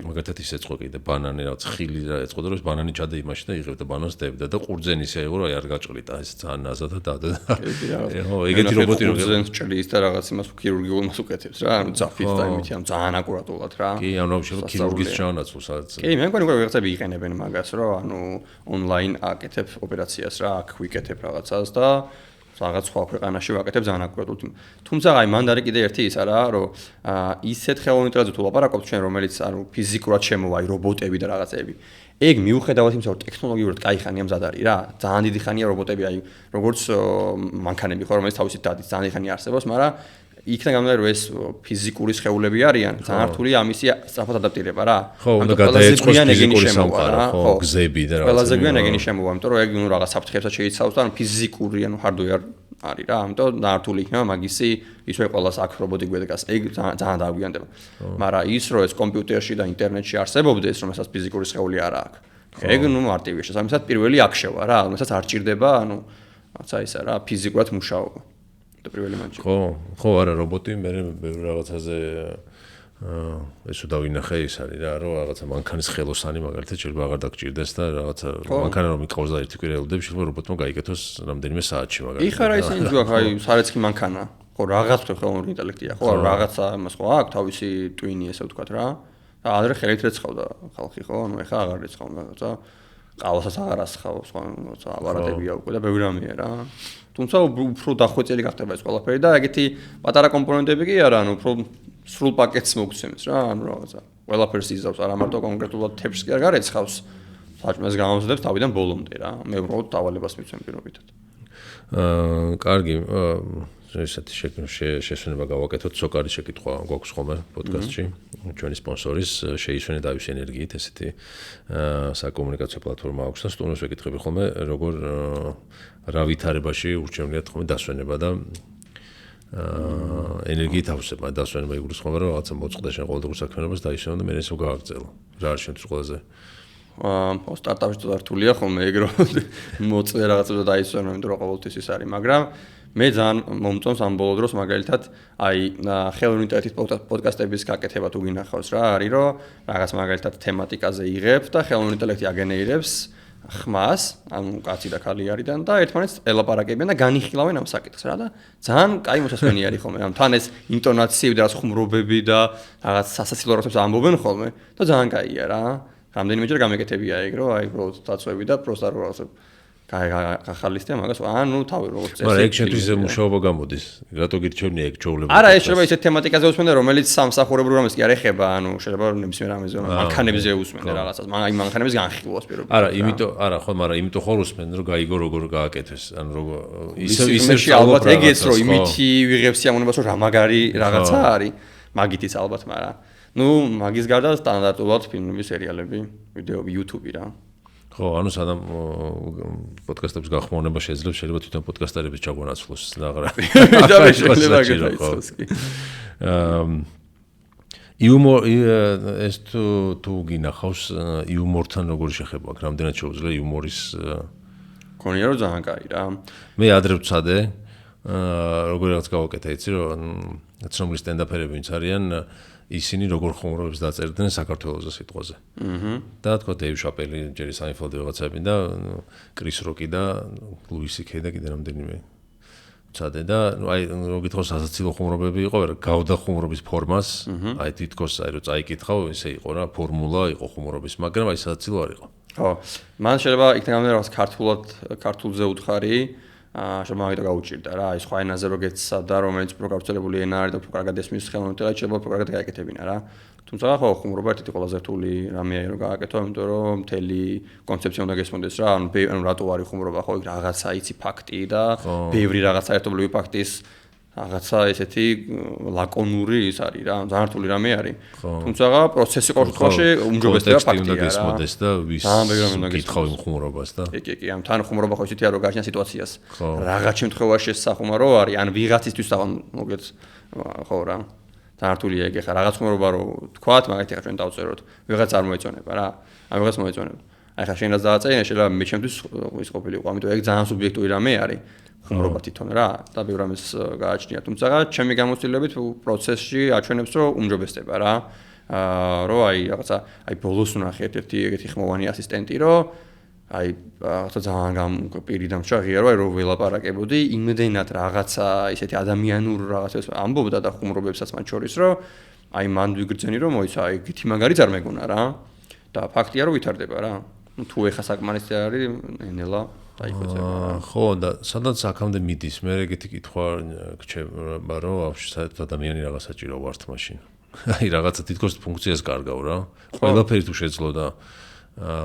მაგათაც ისე ეწყო კიდე ბანანი რაღაც ხილი რა ეწყოდა რომ ბანანი ჩადე იმაში და იღებდა ბანანს დებდა და ყურძენი ისე აიღო რომ აი არ გაჭრიტა ეს ძალიან ნაზად და დადა. ხო, ეგეთი რობოტი რო
ყურძენს ჭრის და რაღაც იმას ქირურგიულ მას უკეთებს რა, ანუ ძაფის და იმითი ამ ძალიან აკურატულად რა.
კი, ანუ შეიძლება ქირურგის ჩაანაცვლოს სადაც.
კი, მე მგონი რომ რაღაცები იყენებენ მაგას რომ ანუ ონლაინ აკეთებ ოპერაციას რა, აქ ვიკეთებ რაღაცას და რაღაც სხვა ქვეყანაში ვაკეთებ ძალიან აკურატულად. თუმცა აი მან არის კიდე ერთი ის არა, რომ ისეთ ხელოვნურ ინტელექტზე თუ ლაპარაკობთ ჩვენ, რომელიც ანუ ფიზიკურად შემოვა, აი რობოტები და რაღაცები. ეგ მიუხედავად იმისა, რომ ტექნოლოგიურად კაი ხანია მზად არის რა. ძალიან დიდი ხანია რობოტები, აი როგორც მანქანები ხო, რომელიც თავისით დადის, ძალიან დიდი ხანია არსებობს, მაგრამ იქიდან გამომდინარე რომ ეს ფიზიკური სხეულები არიან, ძალიან რთული ამისი სწრაფად ადაპტირება რა.
ანუ გადაეწყოს ფიზიკური სამყარო, ხო, გზები და რაღაცა.
ყველაზე გვიან ეგენი შემოვა, იმიტომ რომ ეგ ნუ რაღაც საფრთხეებსაც შეიცავს და ანუ ფიზიკური, ანუ hardware არის რა, ამიტომ ძალიან რთული იქნება მაგისი ისე ყველას აქ რობოტი გვედგას. ეგ ძალიან დაგვიანდება. მაგრამ ის რომ ეს კომპიუტერში და ინტერნეტში არსებობდეს, რომ ესაც ფიზიკური სხეული არა აქვს. ეგ ნუ მარტივია. შესაბამისად პირველი აქ შევა რა, რომელსაც არ ჭირდება, ანუ რაცა ისა რა, ფიზიკურად მუშაობა.
ხო, არა, რობოტი მე ბევრი რაღაცაზე ესო დავინახე ის არის რა, რომ რაღაცა მანქანის ხელოსანი მაგალითად შეიძლება აღარ დაგჭირდეს და რაღაცა მანქანა რომ იყავს და ერთი კვირა ელოდებს, შეიძლება რობოტმა გაიკეთოს რამდენიმე საათში მაგალითად.
იხარა ისინი გვაქვს, აი, სარეცკი მანქანა. ხო, რაღაც ხელოვნური ინტელექტია, ხო, რაღაცა იმას ხო აქვს, თავისი ტვინი ესე ვთქვათ რა. და ადრე ხელით რეცხავდა ხალხი, ხო, ანუ ეხა აღარ რეცხავდა რაღაცა. ყავასაც აღარ ასხავ, სხვა რაღაცა აპარატებია უკვე და ბევრი რამეა რა. თუმცა უფრო დახვეწილი გახდება ეს ყველაფერი და ეგეთი პატარა კომპონენტები კი არა, ანუ უფრო სრულ პაკეტს მოგცემს რა, ანუ რაღაცა. ყველაფერს იზავს, არა მარტო კონკრეტულად თეფშს კი არ გარეცხავს. საჭმელს გამომზადებს თავიდან ბოლომდე რა. მე უბრალოდ დავალებას მიცემ პირობითად.
კარგი, ესეთი შესვენება გავაკეთოთ, სოკარის შეკითხვა გვაქვს ხოლმე პოდკასტში. ჩვენი სპონსორის შეისვენე დავის ენერგიით ესეთი საკომუნიკაციო პლატფორმა აქვს და სტუმრებს ვეკითხები ხოლმე როგორ რა ვითარებაში ურჩევნიათ ხოლმე დასვენება და ენერგიით ავსება დასვენება იგულისხმება ხოლმე რომ რაღაცა მოწყდა შენ ყოველდღიურ საქმიანობას დაისვენო და მე ისევ გააგრძელო. რა არის შენთვის ყველაზე
სტარტაპში თუ რთულია ხოლმე ეგ რომ მოწვე რაღაცა დაისვენო, იმიტომ რომ ყოველთვის ის არის, მაგრამ მე ძალიან მომწონს ამ ბოლო დროს მაგალითად აი ხელოვნური ინტელექტის პოდკასტების გაკეთება თუ გინახავს რა არის რომ რაღაც მაგალითად თემატიკაზე იღებ და ხელოვნური ინტელექტი აგენერირებს ხმას, ანუ კაცი და ქალი არიდან და ერთმანეთს ელაპარაკებიან და განიხილავენ ამ საკითხს რა და ძალიან კაი მოსასვენი არის ხოლმე. ანუ თან ეს ინტონაციები და რაღაც ხუმრობები და რაღაც სასაცილო რაღაცებს ამბობენ ხოლმე და ძალიან კაია რა. რამდენიმეჯერ გამეკეთებია ეგ რომ აი უბრალოდ დაწვევი და პროსტა რაღაცა გახალისდია მაგას ანუ თავი როგორც წესი
მაგრამ ეგ შენთვის მუშაობა გამოდის რატო გირჩევნია ეგ ჩაოლებრივი
არა ეს შეიძლება ისეთ თემატიკაზე usmენდა რომელიც სამსახურებრივ პროგრამას კი არ ეხება ანუ შეიძლება ნებისმიერ ამაზე მანქანებზე usmენდა რაღაცას აი მანქანების განხილვას პირობითად
არა იმიტომ არა ხო მაგრამ იმიტომ ხარ usmენ რომ გაიგო როგორ გააკეთეს ანუ როგორ
ისე ალბათ ეგეც რომ იმითი ვიღებ სიამოვნებას რომ რა მაგარი რაღაცა არის მაგითიც ალბათ მაგრამ ნუ მაგის გარდა სტანდარტულად ფილმები სერიალები ვიდეოები YouTube-ი რა
ხო, ანუ სანამ პოდკასტებს გახმოვნება შეიძლება თვითონ პოდკასტერების ჩაგვანაცვლოს ნაღრა.
და შეიძლება გაიცნოს კი.
იუმორ ეს თუ გინახავს იუმორთან როგორ შეხება, რამდენად შეუძლია იუმორის
გონია რომ ძალიან კაი რა.
მე ადრე ვცადე, როგორ რაღაც გავაკეთე, იცი რომ ცნობილი სტენდაპერები ვინც არიან ისინი როგორ ხუმრობებს დაწერდნენ საქართველოს სიტყვაზე. და თქვა დეივ შაპელი, ჯერი საინფელდი რაღაცები და კრის როკი და ლუის სიკეი და კიდე რამდენიმე ვცადე და აი რო გითხოს ასაცილო ხუმრობები იყო, გავდა ხუმრობის ფორმას, აი თითქოს აი რო წაიკითხავ, ისე იყო რა, ფორმულა იყო ხუმრობის, მაგრამ აი ასაცილო არ იყო.
ხო, მან შეიძლება იქნებ რაღაც ქართულზე უთხარი შეიძლება მაგით გაუჭირდა რა, აი სხვა ენაზე რო გეცსადა, რომელიც უფრო გავრცელებული ენა არის და უფრო კარგად ესმის ხელოვნებაა, შეიძლება უფრო კარგად გააკეთებინა რა. თუმცა ხო, ხუმრობა ერთი ყველაზე რთული რამეა რომ გააკეთო, იმიტომ რომ მთელი კონცეფცია უნდა გესმოდეს რა, ანუ რატო არის ხუმრობა, ხო, იქ რაღაცა იცი ფაქტი და ბევრი რაღაცა ერთობლივი ფაქტის რაღაცა ესეთი ლაკონური ის არის რა, ძალიან რთული რამე არის. თუმცა პროცესი ყოველ შემთხვევაში უმჯობესდება ფაქტია რა.
უნდა გესმოდეს და ვის გითხავ ხუმრობას და.
კი, ამ თან ხუმრობა ხო ისეთია რომ გააჩნია სიტუაციას. რაღაც შემთხვევაში ეს სახუმარო არის, ან ვიღაცისთვის მოგეთ ხო რა. ძალიან რთულია ეგ ხა რაღაც ხუმრობა რო თქვათ, მაგათი ხა ჩვენ დავწეროთ. ვიღაც არ მოეწონება რა. ან ვიღაც მოეწონება. აი ხა შენ რაც დააწერე, შეიძლება მე ჩემთვის ის ყოფილიყო, ამიტომ ეგ ძალიან სუბიექტური რამე არის. ხუმრობა თვითონ რა და ბევრ რამეს გააჩნია, თუმცა ჩემი გამოცდილებით პროცესში აჩვენებს რომ უმჯობესდება რა. რომ აი რაღაცა აი ბოლოს ვნახე ერთ-ერთი ეგეთი ხმოვანი ასისტენტი რომ აი რაღაცა ძალიან პირი დამჭა ღია რომ ველაპარაკებოდი იმდენად რაღაცა ისეთი ადამიანურ რაღაცას ამბობდა და ხუმრობებსაც მათ შორის რომ აი მან ვიგრძენი რომ მოიცა აი ეგეთი მაგარი არ მეგონა რა და ფაქტია რომ ვითარდება რა. თუ ეხა საკმარისი არის ნელა
ხო და სადაც აქამდე მიდის მე ეგეთი კითხვა გრჩება რომ ვაფშე საერთოდ ადამიანი რაღაც საჭირო ვართ მაშინ აი რაღაცა თითქოს ფუნქციას კარგავ რა ყველაფერი თუ შეძლო და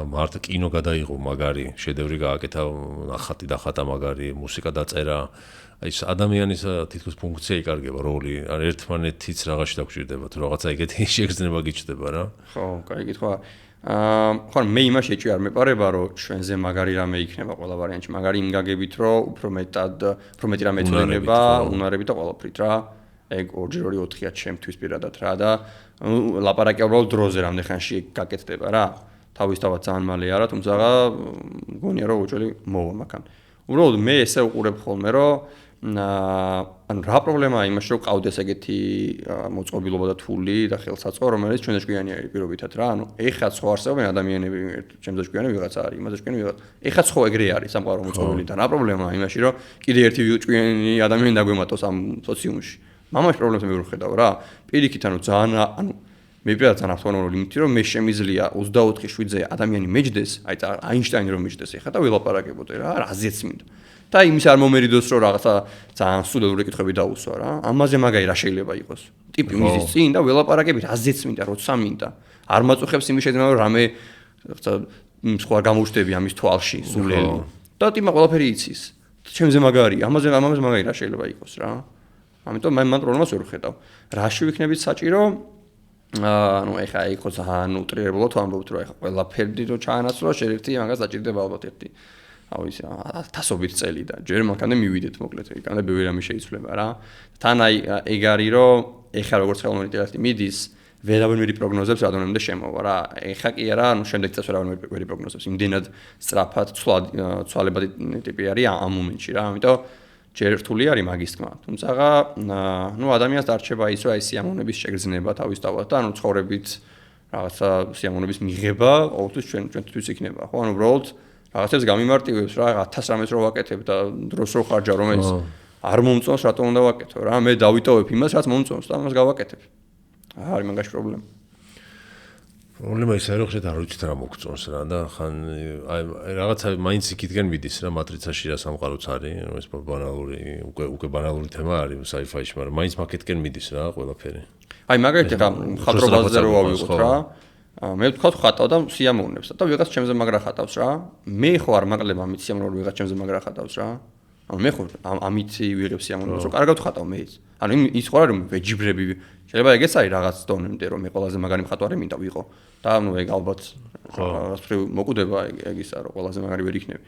მარტო კინო გადაიღო მაგარი შედევრი გააკეთა ნახატი დახატა მაგარი მუსიკა დაწერა აი ეს ადამიანის თითქოს ფუნქცია იკარგება როლი არ ერთმანეთიც რაღაცში დაგჭირდება თუ რაღაცა ეგეთი შეგრძნება გიჩნდება რა
ხო კაი კითხვა ხო მე იმაში ეჭვი არ მეპარება რომ ჩვენზე მაგარი რამე იქნება ყველა ვარიანტში მაგარი იმ გაგებით რომ უფრო მეტი რამე ეწოდება უნარებით და ყველაფრით რა ეგ 2-4-4-ია ჩემთვის პირადად რა და ლაპარაკი უბრალოდ დროზე რამდენ ხანში გაკეთდება რა თავისთავად ძალიან მალე არა თუმცა მგონია რომ უჭველი მოვა მაგან უბრალოდ მე ესე უყურებ ხოლმე რომ ანუ რა პრობლემაა იმაში რომ ყავდეს ეგეთი მოწყობილობა და თული და ხელსაწყო რომელიც ჩვენზე ჭკვიანი არის პირობითად რა ანუ ეხა ხო არსებობენ ადამიანები ჩემზე ჭკვიანი ვიღაცა არის იმაზე ჭკვიანი ვიღაცა ეხა ხო ეგრე არის სამყარო მოწყობილი და რა პრობლემაა იმაში რომ კიდე ერთი ჭკვიანი ადამიანი დაგვემატოს ამ სოციუმში მამაში პრობლემას მე ვერ ხედავ რა პირიქით ანუ ძალიან ანუ მე პირადად ძალიან ავტონომური იმითი რომ მე შემიძლია 24/7-ზე ადამიანი მეჯდეს აი აინშტაინი რომ მეჯდეს ეხა და ველაპარაკებოდე რა რაზეც მინდა და იმის არ მომერიდოს რომ რაღაცა ძალიან სტუდენტური კითხვები დაუსვა რა ამაზე მაგარი რა შეიძლება იყოს ტიპი მიზის წინ და ველაპარაკები რაზეც მინდა როცა მინდა არ მაწუხებს იმის შეძენა რომ რამე სხვა გამოუჩდები ამის თვალში სულელი და ტიპმა ყველაფერი იცის ჩემზე მაგარია ამაზე მაგარი რა შეიძლება იყოს რა ამიტომ მან პრობლემას ვერ ხედავ რაში ვიქნებით საჭირო ანუ ეხა იქ ძალიან უტრირებულად ვამბობთ რომ ეხა ყველაფერი რო ჩაანაცვლა შეერთი მაგას დაჭირდება ალბათ ერთი აუ ის 1000 წელი და ჯერ მანქანე მივიდეთ მოკლედ იქამდე ბევრი რამე შეიცვლება რა თან აი ეგ არის რომ ეხა როგორც ხელოვნური ინტელექტი მიდის ვერავინ პროგნოზებს რადგანამდე შემოვა რა ეხა კი არა ანუ შემდეგ წელს ვერავინ პროგნოზებს იმდენად სწრაფად ცვალებადი ტიპი არის ამ მომენტში რა ამიტომ ჯერ რთული არის მაგის თქმა თუმცა ნუ ადამიანს დარჩება ის რომ აი სიამოვნების შეგრძნება თავისთავად და ანუ ცხოვრებით რაღაცა სიამოვნების მიღება ყოველთვის ჩვენთვის იქნება ხო ანუ უბრალოდ რაღაცებს გამიმარტივებს რა 1000 რამეს რო ვაკეთებ და დროს რო ხარჯა რომელიც არ მომწონს რატო უნდა ვაკეთო რა მე დავიტოვებ იმას რაც მომწონს და ამას გავაკეთებ არის მაგაში პრობლემა
პრობლემა ისაა, რომ ხშირად არ ვიცით რა მოგწონს რა და ხან აი რაღაცა მაინც იქითგან მიდის რა მატრიცაში რა სამყაროც არის, ეს ბანალური, უკვე ბანალური თემა არის sci-fi-ში, მაგრამ მაინც მაკეთკენ მიდის რა ყველაფერი.
აი მაგალითად რა ხატრობაზე რო ავიღოთ რა. მე ვთქვა ხატავ და სიამოვნებს და ვიღაც ჩემზე მაგრა ხატავს რა. მე ხო არ მაკლებ ამით სიამოვნებას, რომ ვიღაც ჩემზე მაგრა ხატავს რა. ანუ მე ხო ამით ვიღებ სიამოვნებას, რომ კარგად ხატავ მეც. ანუ ის ხო არის ვეჯიბრები შეიძლება ეგეც არის რაღაც დონემდე რომ მე ყველაზე მაგარი მხატვარი მინდა ვიყო და ანუ ეგ ალბათ რაღაცრივ მოკვდება ეგ ისა რომ ყველაზე მაგარი ვერ იქნები.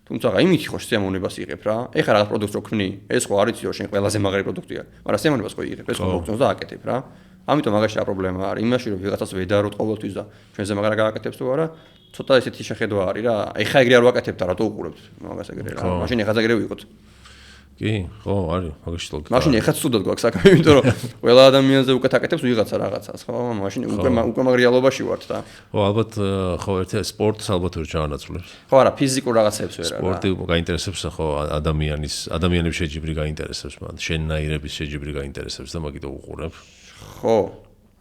თუმცა იმით ხო სიამოვნებას იღებ რა. ეხლა რაღაც პროდუქტს რო ქმნი, ეს ხო არ იცი რომ შენ ყველაზე მაგარი პროდუქტია, მაგრამ სიამოვნებას ხო იღებ, ეს ხო მოგწონს და აკეთებ რა. ამიტომ მაგაში რა პრობლემა არის? იმაში რომ ვიღაცას ვედაროთ ყოველთვის და ჩვენზე მაგრა გააკეთებს თუ არა, ცოტა ესეთი შეხედვა არის რა. ეხლა ეგრე არ ვაკეთებ და რატო უყურებთ მაგას ეგრე რა. მაშინ ეხლა ეგრე ვიყოთ.
კი, ხო, არის, მაგაში ლოგიკა.
მაშინ ეხაც სუდად გვაქვს საქმე, იმიტომ რომ ყველა ადამიანზე უკეთ აკეთებს ვიღაცა რაღაცას, ხო? მაშინ უკვე მაგ რეალობაში ვართ და.
ხო, ალბათ ხო ერთი სპორტს ალბათ ვერ ჩაანაცვლებს.
ხო, არა, ფიზიკურ რაღაცებს ვერ არა.
სპორტი გაინტერესებს ხო ადამიანების შეჯიბრი გაინტერესებს მან, შენნაირების შეჯიბრი გაინტერესებს და მაგით უყურებ.
ხო,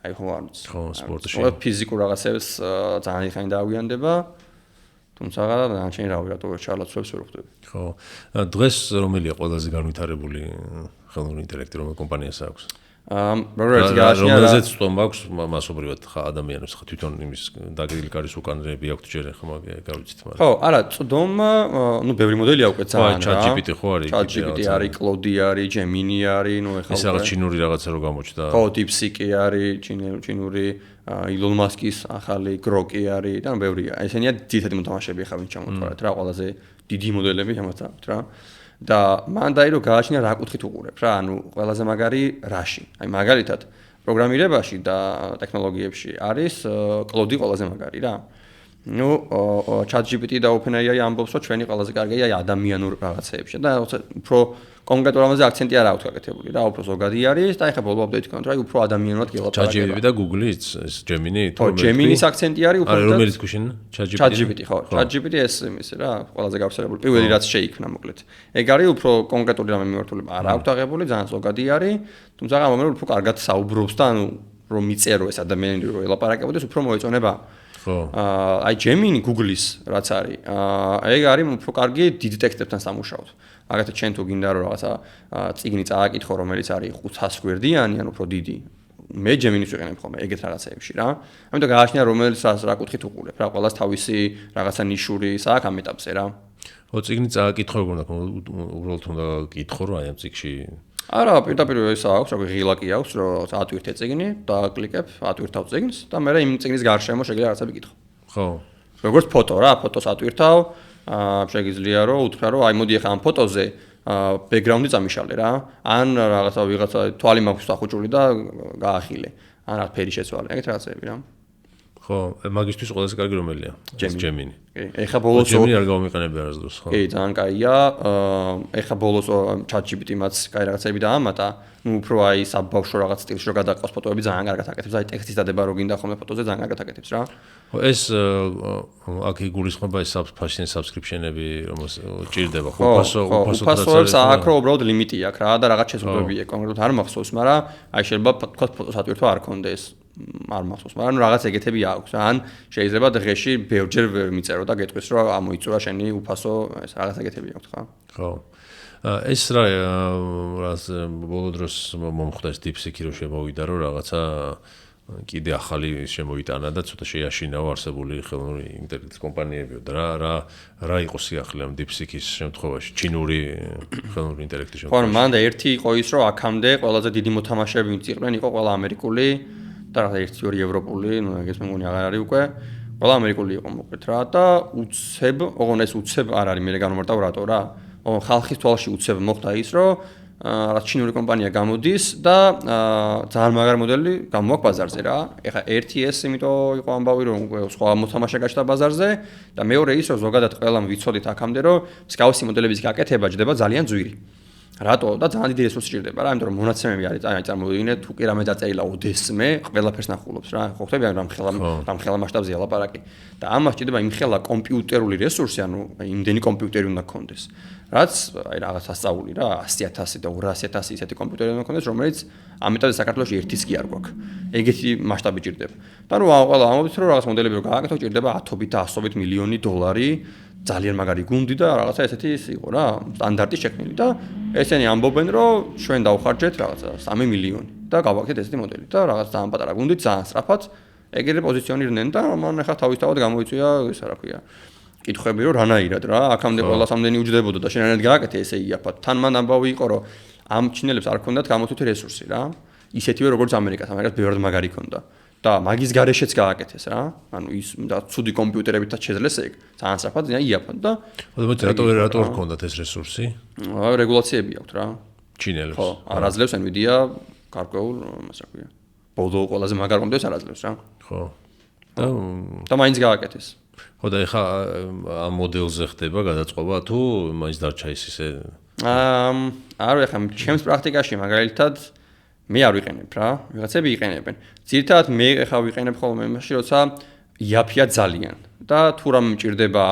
აი ხო არ ვიცი.
ხო, სპორტში.
ხო, ფიზიკურ რაღაცებს ძალიან ხანი დაავიანდება. თუმცა განაჩენი რავი რატო ჩალაცვლებს ვერ ხვდები.
ხო. დღეს რომელია ყველაზე განვითარებული ხელოვნური ინტელექტი რომელ კომპანიას აქვს?
როგორც გააშია
რომელზეც სტომ აქვს მასობრივად ხა ადამიანებს ხა თვითონ იმის დაგრილი კარის უკანრები აქვთ ჯერ ხა გავიცით მაგრამ.
ხო, არა, წდომა, ნუ ბევრი მოდელია უკვე ძალიან რა.
ChatGPT ხო არის?
ChatGPT არის, Claude არის, Gemini არის, ნუ ეხლა
ეს რაღაც ჩინური რაღაცა რო გამოჩნდა.
ხო, DeepSeek არის, ჩინური Elon Musk-ის ახალი Grok არის და ბევრია. ესენია ძირითადი მოთამაშეები ხა ვინ ჩამოთვალეთ რა, ყველაზე დიდი მოდელები ამათ აქვს რა. და მან დაი რომ გააჩნია რა კუთხით უყურებ რა, ანუ ყველაზე მაგარი რაში. აი მაგალითად, პროგრამირებაში და ტექნოლოგიებში არის Claude ყველაზე მაგარი რა. ნუ ChatGPT და OpenAI ამბობს რომ ჩვენი ყველაზე კარგია ადამიანურ რაღაცეებში და უფრო კონკრეტულ რამაზე აქცენტი არ აქვს გაკეთებული რა, უფრო ზოგადი არის და ეხლა ბოლო აპდეიტი კონტრა, აი უფრო ადამიანურად გელაპარაკება.
ChatGPT და Google-იც, ეს Gemini თუ
რომელიც Gemini-ის აქცენტი არის უფრო
და რომელიც გუშინ
ChatGPT ხო, ChatGPT ეს იმის რა, ყველაზე გავრცელებული, პირველი რაც შეიქმნა მოკლედ. ეგ არის უფრო კონკრეტული რამე მიმართულება არ აქვს აღებული, ძალიან ზოგადი არის, თუმცა გამომერულ უფრო კარგად საუბრობს და ანუ რომ მიწერო ეს ადამიანი რომ ელაპარაკებოდეს, უფრო მოეწონება.
ხო.
აი Gemini Google-ის რაც არის, ეგ არის უფრო კარგი დიდ ტექსტებთან სამუშაოდ. მაგათაც ჩვენ თუ გინდა რომ რაღაცა წიგნი წააკითხო, რომელიც არის 500 გვერდიანი, ან უფრო დიდი. მე Gemini-ს ვიყენებ ხოლმე ეგეთ რაღაცეებში რა. ამიტომ გააჩნია რომელიც რა კუთხით უყურებ რა, ყველას თავისი რაღაცა ნიშური სააქ ამ ეტაპზე რა.
ხო, წიგნი წააკითხო როგორ უნდა უბრალოდ უნდა კითხო რა აი ამ წიგში.
არა, პირდაპირ ეს აქვს, რა ღილაკი აქვს, რომ ატვირთე წიგნი, დააკლიკებ, ატვირთავ წიგნს და მე იმ წიგნის გარშემო შეგიძლია რაღაცები კითხო.
ხო.
როგორც ფოტო რა, ფოტოს ატვირთავ, შეგიძლია რომ უთხრა რომ აი მოდი ახლა ამ ფოტოზე ბექგრაუნდი წამიშალე რა, ან ვიღაცა თვალი მაქვს დახუჭული და გაახილე, ან რა ფერი შეცვალე, ეგეთ რაღაცები რა.
ხო, მაგისთვის ყველაზე კარგი რომელია? Gemini.
კი, ეხლა ბოლოს
Gemini არ გავმიყენებია არასდროს, ხო.
კი, ძალიან კაია. ეხლა ბოლოს ChatGPT-მაც კაი რაღაცები დაამატა. ნუ უფრო აი საბავშვო რაღაც სტილში რო გადაყავს ფოტოები ძალიან კარგად აკეთებს. აი ტექსტის დადება რო გინდა ხოლმე ფოტოზე ძალიან კარგად აკეთებს რა.
ხო, ეს აქ იგულისხმება ეს fashion subscription-ები, რომელს ჭირდება ხო,
უფასოებს აქ რო უბრალოდ ლიმიტი აქვს რა და რაღაც შეზღუდვები აქვს. კონკრეტულად არ მახსოვს, მაგრამ აი შეიძლება თქვა ფოტოს ატვირთვა არ კონდეს. არ მახსოვს, მაგრამ რაღაც ეგეთები აქვს. ან შეიძლება დღეში ბევრჯერ მიწერო და გეტყვის რომ ამოიწურა შენი უფასო ეს რაღაც ეგეთები აქვს ხა.
ხო. ეს რას ბოლო დროს მომხდა ეს DeepSeek-ი რომ შემოვიდა რომ რაღაცა კიდე ახალი შემოიტანა და ცოტა შეაშინაო არსებული ხელოვნური ინტელექტის კომპანიებიო და რა იყო სიახლე ამ DeepSeek-ის შემთხვევაში, ჩინური ხელოვნური ინტელექტის შემთხვევაში.
ხო, მანდა ერთი იყო ის რომ აქამდე ყველაზე დიდი მოთამაშეები ვინც იყვნენ იყო ყველა ამერიკული და რა ერთი ორი ევროპული, ნუ ეგეც მე მგონი აღარ არის უკვე. ყველა ამერიკული იყო მოკლედ რა და უცებ, ოღონდ ეს უცებ არ არის, მე განმარტავ რატო რა. ხალხის თვალში უცებ მოხდა ის, რომ რა ჩინური კომპანია გამოდის და ძალიან მაგარი მოდელი გამოაქვს ბაზარზე რა. ეხლა ერთი ეს იმიტომ იყო ამბავი რომ სხვა მოთამაშე გაჩნდა ბაზარზე და მეორე ის რომ ზოგადად ყველამ ვიცოდით აქამდე რომ მსგავსი მოდელების გაკეთება ჯდება ძალიან ძვირი. რატო და ძალიან დიდი რესურსი ჭირდება რა, იმიტომ რომ მონაცემები არის, წარმოვიდგინეთ, თუ კი რამე დაწერილა ოდესმე, ყველაფერს ნახულობს რა. ხო ხტები რამ ხელა მასშტაბზეა ლაპარაკი. და ამას ჭირდება იმ ხელა კომპიუტერული რესურსი, ანუ იმდენი კომპიუტერი უნდა გქონდეს. რაც აი რაღაც ასწაული რა, 100,000 და 200,000 ისეთი კომპიუტერი უნდა გქონდეს, რომელიც ამიტომაც საქართველოში ერთიც კი არ გვაქვს. ეგეთი მასშტაბი ჭირდება. და ნუ ყველა ამბობს რომ რაღაც მოდელები რო გააკეთო, ჭირდება 10-ობით და 100-ობით მილიონი დოლარი. ძალიან მაგარი გუნდი და რაღაცა ესეთი ის იყო რა, სტანდარტი შექმნილი და ესენი ამბობენ რომ ჩვენ დავხარჯეთ რაღაცა 3 მილიონი და გავაკეთეთ ესეთი მოდელი და რაღაც ძალიან პატარა გუნდი ძალიან სწრაფად ეგრე პოზიციონირდნენ და მან ახლა თავისთავად გამოიწვია ისა რა ქვია კითხვები რომ რანაირად რა აქამდე ყველას ამდენი უჯდებოდა და შენ რანაირად გააკეთე ესე იაფად თან მან ამბავი იყო რომ ამ ჩინელებს არ ქონდათ გამოთვლითი რესურსი რა ისეთივე როგორც ამერიკას ბევრად მაგარი ქონდა და მაგის გარეშეც გააკეთეს რა. ანუ ის და ცუდი კომპიუტერებითაც შეძლეს ეგ. ძალიან სწრაფად იაფად და
რატო არ ქონდათ ეს რესურსი?
რეგულაციები აქვთ რა.
ჩინელებს.
ხო, არ აძლევს Nvidia გარკვეულ, მას რა ქვია. ბოლო ყველაზე მაგარ კომპიუტერს არ აძლევს რა.
ხო.
და მაინც გააკეთეს.
ხო და ეხა ამ მოდელზე ხდება გადაწყობა თუ მაინც დარჩა ის ისე?
არა, ეხა ჩემს პრაქტიკაში მაგალითად მე არ ვიყენებ რა, ვიღაცები იყენებენ. ძირითადად მე ეხა ვიყენებ ხოლმე იმაში, როცა იაფია ძალიან და თუ რამე მჭირდება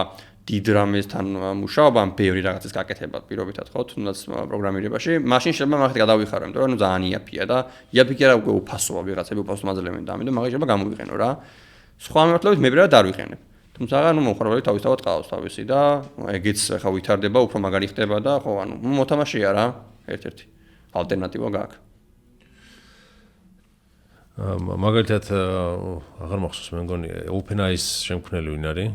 დიდ რამესთან მუშაობა, ბევრი რაღაცის გაკეთება პირობითად ხო, თუნდაც პროგრამირებაში, მაშინ შეიძლება მაგით გადავიხარო, იმიტომ რომ ნუ ძალიან იაფია და იაფი კი არა უკვე უფასოა, ვიღაცები უფასო მაძლევენ და ამიტომ მაგით შეიძლება გამოვიყენო რა. სხვა მიმართულებით მე ბრალად არ ვიყენებ. თუმცა ანუ მომხმარებელი თავისთავად ყავს თავისი და ეგეც ეხა ვითარდება, უფრო მაგარი ხდება და ხო, ანუ მოთამაშეა რა, ერთ-ერთი ალტერნატივა გაქვს.
მაგალითად აღარ მახსოვს მე მგონი OpenAI-ის შემქმნელი ვინ არის?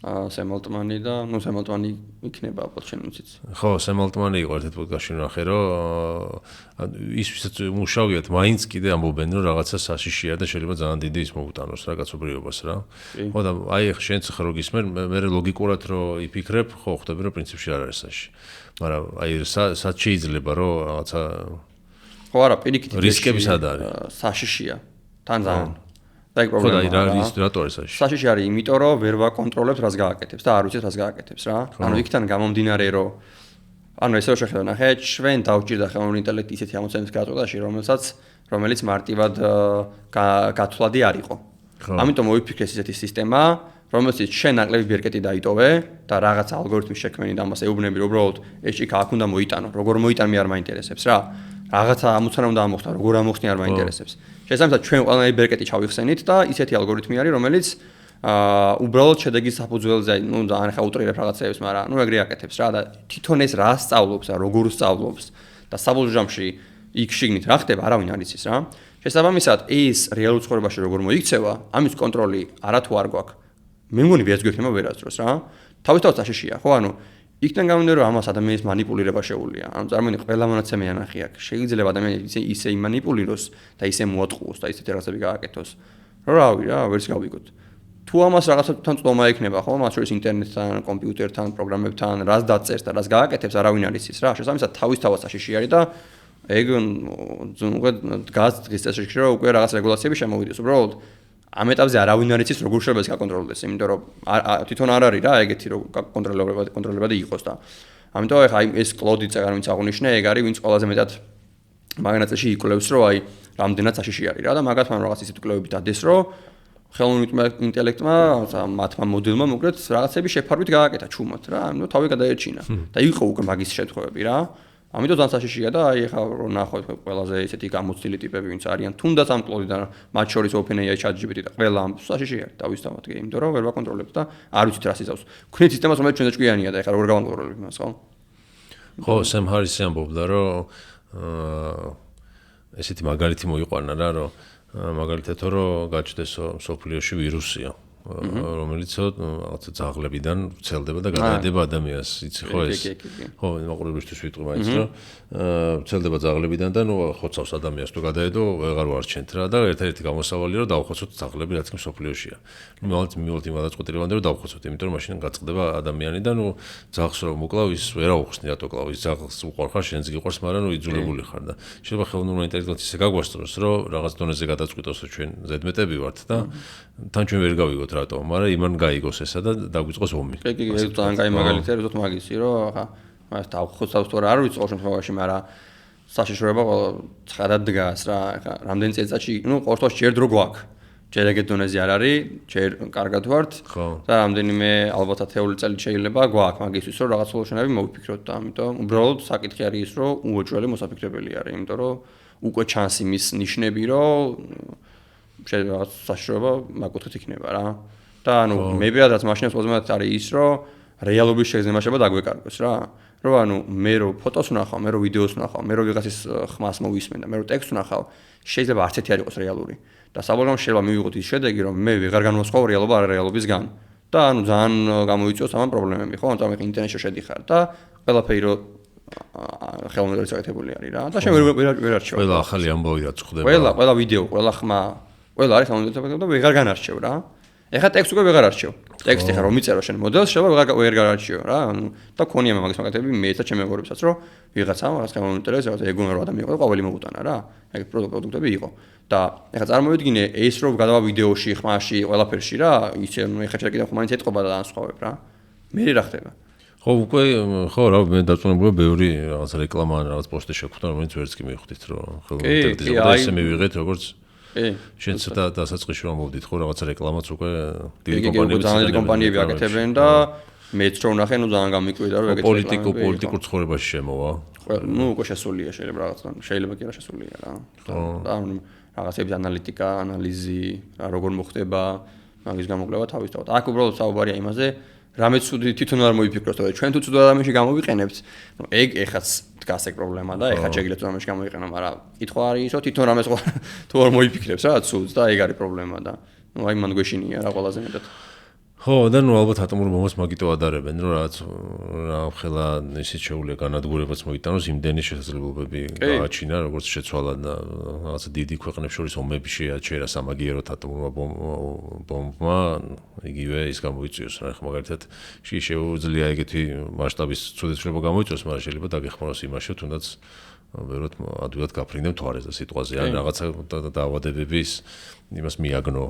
Sam Altman-ი და ნუ Sam Altman-ი იქნება ალბათ შენ უციც.
ხო, Sam Altman-ი იყო ერთ-ერთ პოდკასტში ნახე რომ ის ვისაც მუშაობთ, მაინც კიდე ამბობენ რომ რაღაცა საშიშია და შეიძლება ძალიან დიდი ის მოუტანოს რა კაცობრიობას რა. ხო და აი შენც ხო რო გისმენ, მე ლოგიკურად რო იფიქრებ, ხო ხვდები რომ პრინციპში არ არის საში. მაგრამ აი სად შეიძლება რომ რაღაცა
ხო არა, პირიქით
რისკები სად არის?
საშიშია. თან ძალიან. და ეგ
პრობლემაა. ხო და
ის
რატო არის საშიში?
საშიში არის, იმიტომ რომ ვერ ვაკონტროლებთ რას გააკეთებს და არ ვიცით რას გააკეთებს რა. ანუ იქთან გამომდინარე რომ ანუ ესე რომ შეხედა ნახე, ჩვენ დავჭირდა ხელოვნური ინტელექტი ისეთი ამოცანების გადაწყვეტაში, რომელიც მარტივად გათვლადი არ იყო. ამიტომ მოიფიქრეს ისეთი სისტემა, რომელსაც შენ ნაკლები ბერკეტი დაიტოვე და რაღაც ალგორითმის შექმენი და ამას ეუბნები რომ უბრალოდ ეს იქ აქ უნდა მოიტანო. როგორ მოიტან მე არ მაინტერესებს რა. რაღაცა ამოცანა უნდა ამოხსნა, როგორ ამოხსნი არ მაინტერესებს. შესაბამისად ჩვენ ყველანაირი ბერკეტი ჩავიხსენით და ისეთი ალგორითმი არის, რომელიც უბრალოდ შედეგის საფუძველზე, ნუ ძალიან ხა უტრირებ რაღაცებს, მაგრამ ნუ ეგრე აკეთებს რა და თვითონ ეს რა სწავლობს და როგორ სწავლობს და საბოლოო ჯამში იქ შიგნით რა ხდება, არავინ არ იცის რა. შესაბამისად ეს რეალურ ცხოვრებაში როგორ მოიქცევა, ამის კონტროლი არათუ არ გვაქვს. მე მგონი ვერც გვექნება ვერასდროს რა. თავისთავად საშიშია, ხო, ანუ იქიდან გამომდინარე რომ ამას ადამიანის манипуლირება შეუძლია. ანუ წარმოიდგინე ყველა მონაცემი ანახი აქვს. შეიძლება ადამიანი ისე იმანიპულიროს და ისე მოატყუოს და ისეთი რაღაცები გააკეთოს. რავი რა, ვერც გავიგოთ. თუ ამას რაღაცებთან წვომა ექნება, ხო, მათ შორის ინტერნეტთან, კომპიუტერთან, პროგრამებთან, რას დაწერს და რას გააკეთებს, არავინ არ იცის რა. შესაბამისად თავისთავად საშიში არის და ეგ უკვე დგას დღის წესრიგში რომ უკვე რაღაც რეგულაციები შემოვიდეს. უბრალოდ ამ ეტაპზე არავინ არ იცის როგორ შეიძლება ეს გაკონტროლდეს, იმიტომ რომ თვითონ არ არის რა ეგეთი რომ კონტროლებადი იყოს და ამიტომ ახლა აი ეს კლოდი წეგანი ვინც აღნიშნე, ეგ არის ვინც ყველაზე მეტად მაგნაცაში იკლევს რომ აი რამდენად საშიში არის რა და მაგათ მან რაღაც ისეთ კლევები დადეს რომ ხელოვნური ინტელექტმა მათმა მოდელმა მოკლედ რაღაცები შეფარვით გააკეთა ჩუმად რა, ანუ თავი გადაერჩინა და იყო უკვე მაგის შემთხვევები რა. ამიტომ ძალიან საშიშია და აი ახლა რო ნახოთ ყველაზე ესეთი გამოცდილი ტიპები ვინც არიან თუნდაც ამ კლოდიდან მათ შორის OpenAI, ChatGPT და ყველა ამ საშიშია თავისთავად კი იმიტომ რომ ვერ ვაკონტროლებთ და არ ვიცით რას იზავს. გვქნით სისტემას რომელიც ჩვენზე ჭკვიანია და ახლა როგორ გავაკონტროლებთ იმას ხო?
ხო, Sam Harris-ი ამბობდა რომ ესეთი მაგალითი მოიყვანა რა რომ მაგალითად რომ გაჩნდეს სოფლიოში ვირუსია რომელიც რაღაცა ძაღლებიდან ვრცელდება და გადაედება ადამიანს, იცი ხო ეს? ხო, მაყურებლისთვის ვიტყვი მაინც რომ ვრცელდება ძაღლებიდან და ნუ ხოცავს ადამიანს თუ გადაედო, ვეღარ ვარჩენთ რა და ერთ-ერთი გამოსავალი რომ დავხოცოთ ძაღლები რაც კი სოფლიოშია. ნუ მივალთ იმ გადაწყვეტილებამდე რომ დავხოცოთ, იმიტომ რომ მაშინ გაწყდება ადამიანი და ნუ ძაღლს რომ მოკლავ ის ვერ აუხსნი რატო კლავ ის ძაღლს უყვარ ხარ შენს გიყვარს, მაგრამ ნუ იძულებული ხარ და შეიძლება ხელოვნურმა ინტელექტს ისე გაგვასწროს რომ რაღაც დონეზე გადაწყვიტოს რომ ჩვენ ზედმეტები ვართ და თან ჩვენ ვერ გავიგოთ რატო, მაგრამ იმან გაიგოს ესა და დაგვიწყოს ომი.
კი, ძალიან კაი მაგალითია, როდესაც მაგისი რომ ახლა მას დავხოცავს თუ არ ვიცი ყოველ შემთხვევაში, მაგრამ საშიშროება ცხადად დგას რა, ეხლა რამდენი წელიწადში, ყოველ შემთხვევაში ჯერ დრო გვაქვს. ჯერ ეგეთ დონეზე არ არის, ჯერ კარგად ვართ და რამდენიმე ალბათ ათეული წელი შეიძლება გვაქვს მაგისთვის რომ რაღაც სოლუშენები მოვიფიქროთ და ამიტომ უბრალოდ საკითხი არის ის რომ უოჭველი მოსაფიქრებელი არის, იმიტომ რომ უკვე ჩანს იმის ნიშნები რომ შეიძლება რაღაც საშიშროება მაგკუთხედ იქნება რა. და ანუ მე პირადად მაშინაც უზმად არის ის რომ რეალობის შეგრძნება შეიძლება დაგვეკარგოს რა. რომ ანუ მე რო ფოტოს ვნახავ, მე რო ვიდეოს ვნახავ, მე რო ვიღაცის ხმას მოვისმენ და მე რო ტექსტს ვნახავ, შეიძლება არც ერთი არ იყოს რეალური. და საბოლოოდ შეიძლება მივიღოთ ის შედეგი, რომ მე ვეღარ განვასხვაო რეალობა არარეალობისგან. და ანუ ძალიან გამოიწვიოს ამან პრობლემები, ხო? ანუ ინტერნეტში შედიხარ და ყველაფერი რო ხელოვნურად წაკეთებული არის რა. და შენ ვერ არჩევ.
ყველა ახალი ამბავი რაც ხდება.
ყველა ვიდეო, ყველა ხმა, ყველა არის ხელოვნურად წაკეთებული და ვეღარ განარჩევ რა. ეხლა ტექსტს უკვე ვეღარ არჩევ. ტექსტი ხარ რომ მიწერო შენ მოდელს შეიძლება ვეღარ არჩევ რა. ანუ და ქონია მაგის მაგათები მეც და ჩემი მეგობრებსაც რომ ვიღაცამ რაღაც ხელოვნურ ინტერესს რაღაც ეგონა რომ ადამიანი იყო და ყოველი მოუტანა რა. ეგ პროდუქტები იყო. და ეხლა წარმოვიდგინე ეს რომ გადავა ვიდეოში, ხმაში, ყველაფერში რა, ისე ეხლა შეიძლება ხმაინც ეთყობა და განსხვავებ რა. მე რა ხდება?
ხო, უკვე ხო რა მე დაწუნებულია ბევრი რაღაც რეკლამა ან რაღაც პოსტი შეგვხვდა, რომელიც ვერც კი მივხვდით რომ ხელოვნური ინტელექტის და ისე მივიღეთ როგორც შენ ცოტა დასაწყისში რომ მოვდით ხო რაღაც რეკლამაც უკვე დიდი
კომპანიები აკეთებენ და მეც რო ვნახე, ნუ ძალიან გამიკვირდა რომ ეგეთი
პოლიტიკურ ცხოვრებაში შემოვა.
ნუ უკვე შესულია შეიძლება რაღაცა, შეიძლება კი რა შესულია რა. და ანუ რაღაცების ანალიტიკა, ანალიზი, როგორ მოხდება, მაგის გამოკვლევა თავისთავად. აქ უბრალოდ საუბარია იმაზე, რამე ცუდი თვითონ არ მოიფიქროთ, რომ ჩვენ თუ ცუდ ადამიანში გამოვიყენებთ, ნუ ეგ ეხაც დგას ეგ პრობლემა და ეხაც შეგიძლიათ ადამიანში გამოიყენო, მაგრამ კითხვა არის ისო თვითონ რამეს თუ არ მოიფიქრებს რა ცუდს და ეგ არის პრობლემა და ნუ აი მან გვეშინია რა ყველაზე მეტად.
ხო, და ნუ ალბათ ატომურ ბომბას მაგიტო ადარებენ, რომ რაც რა ხელა ისიც შეუძლია განადგურებაც მოიტანოს, იმდენი შესაძლებლობები გააჩინა, როგორც შეცვალა და რაღაცა დიდი ქვეყნებს შორის ომები შეაჩერა სამაგიეროდ ატომურმა ბომბმა, იგივე ის გამოიწვიოს რა, მაგალითად შეუძლია ეგეთი მასშტაბის ცუდեցრება გამოიწვიოს, მაგრამ შეიძლება დაგეხმაროს იმაში, თუნდაც ვეროთ ადვილად გაფრინდნენ თوارეს და სიტყვაზე, ან რაღაცა დაავადებების იმას მიაგნო